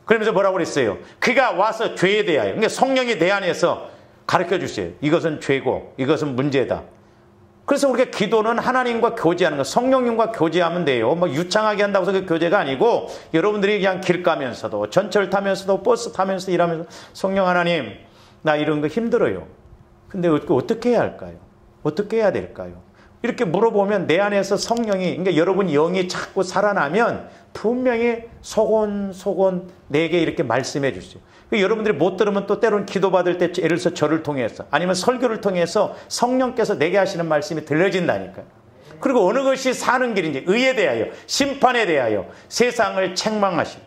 그러면서 뭐라고 그랬어요? 그가 와서 죄에 대하여, 그러니까 성령이 내 안에서 가르쳐 주세요. 이것은 죄고 이것은 문제다. 그래서 우리가 기도는 하나님과 교제하는 거, 성령님과 교제하면 돼요. 뭐 유창하게 한다고 해서 그 교제가 아니고 여러분들이 그냥 길 가면서도 전철 타면서도 버스 타면서 일하면서 성령 하나님 나 이런 거 힘들어요. 근데 어떻게 해야 할까요? 어떻게 해야 될까요? 이렇게 물어보면 내 안에서 성령이, 그러니까 여러분 영이 자꾸 살아나면 분명히 소곤소곤 내게 이렇게 말씀해 주세요. 여러분들이 못 들으면 또 때로는 기도받을 때 예를 들어서 저를 통해서 아니면 설교를 통해서 성령께서 내게 하시는 말씀이 들려진다니까요. 그리고 어느 것이 사는 길인지 의에 대하여 심판에 대하여 세상을 책망하시고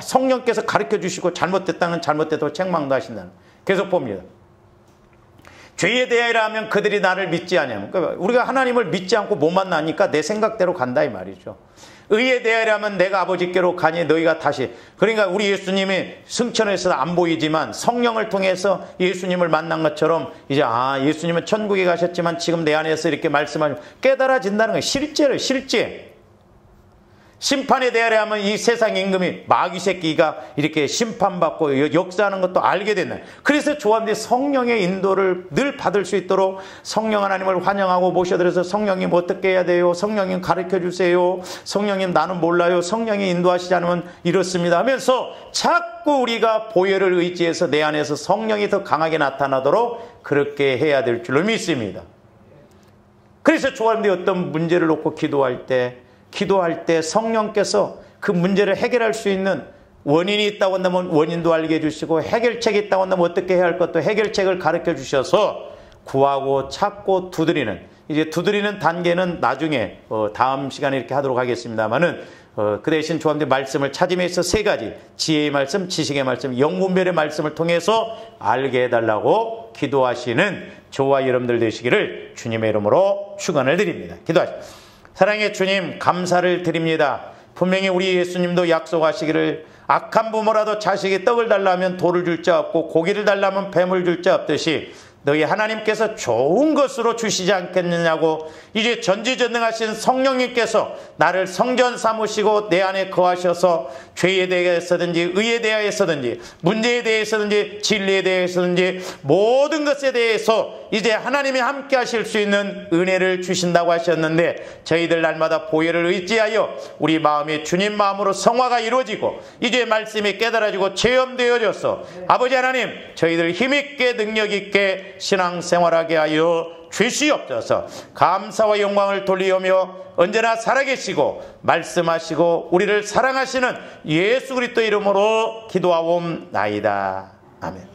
성령께서 가르쳐 주시고 잘못됐다는 잘못돼도 책망도 하신다는 거예요. 계속 봅니다. 죄에 대하여라 하면 그들이 나를 믿지 않으면, 그러니까 우리가 하나님을 믿지 않고 못 만나니까 내 생각대로 간다 이 말이죠. 의에 대하여라 하면 내가 아버지께로 가니 너희가 다시, 그러니까 우리 예수님이 승천해서 안 보이지만 성령을 통해서 예수님을 만난 것처럼 이제 예수님은 천국에 가셨지만 지금 내 안에서 이렇게 말씀하시면 깨달아진다는 거예요. 실제 심판에 대하여 하면 이 세상 임금이 마귀 새끼가 이렇게 심판받고 역사하는 것도 알게 된다. 그래서 조합들이 성령의 인도를 늘 받을 수 있도록 성령 하나님을 환영하고 모셔드려서 성령님 어떻게 해야 돼요? 성령님 가르쳐 주세요. 성령님 나는 몰라요. 성령이 인도하시지 않으면 이렇습니다 하면서 자꾸 우리가 보혈을 의지해서 내 안에서 성령이 더 강하게 나타나도록 그렇게 해야 될 줄로 믿습니다. 그래서 조합들이 어떤 문제를 놓고 기도할 때 성령께서 그 문제를 해결할 수 있는 원인이 있다고 한다면 원인도 알게 해주시고 해결책이 있다고 한다면 어떻게 해야 할 것도 해결책을 가르쳐 주셔서 구하고 찾고 두드리는, 이제 두드리는 단계는 나중에 다음 시간에 이렇게 하도록 하겠습니다만은 그 대신 조합들 말씀을 찾으면서 세 가지 지혜의 말씀, 지식의 말씀, 영분별의 말씀을 통해서 알게 해달라고 기도하시는 저와 여러분들 되시기를 주님의 이름으로 축원을 드립니다. 기도하십시오. 사랑의 주님 감사를 드립니다. 분명히 우리 예수님도 약속하시기를 악한 부모라도 자식이 떡을 달라면 돌을 줄 자 없고 고기를 달라면 뱀을 줄 자 없듯이 너희 하나님께서 좋은 것으로 주시지 않겠느냐고, 이제 전지전능하신 성령님께서 나를 성전 삼으시고 내 안에 거하셔서 죄에 대해서든지 의에 대하여서든지 문제에 대해서든지 진리에 대해서든지 모든 것에 대해서 이제 하나님이 함께 하실 수 있는 은혜를 주신다고 하셨는데 저희들 날마다 보혈을 의지하여 우리 마음이 주님 마음으로 성화가 이루어지고 이제 말씀이 깨달아지고 체험되어져서 아버지 하나님 저희들 힘있게 능력있게 신앙생활하게 하여 주시옵소서. 감사와 영광을 돌리오며 언제나 살아계시고 말씀하시고 우리를 사랑하시는 예수 그리스도 이름으로 기도하옵나이다. 아멘.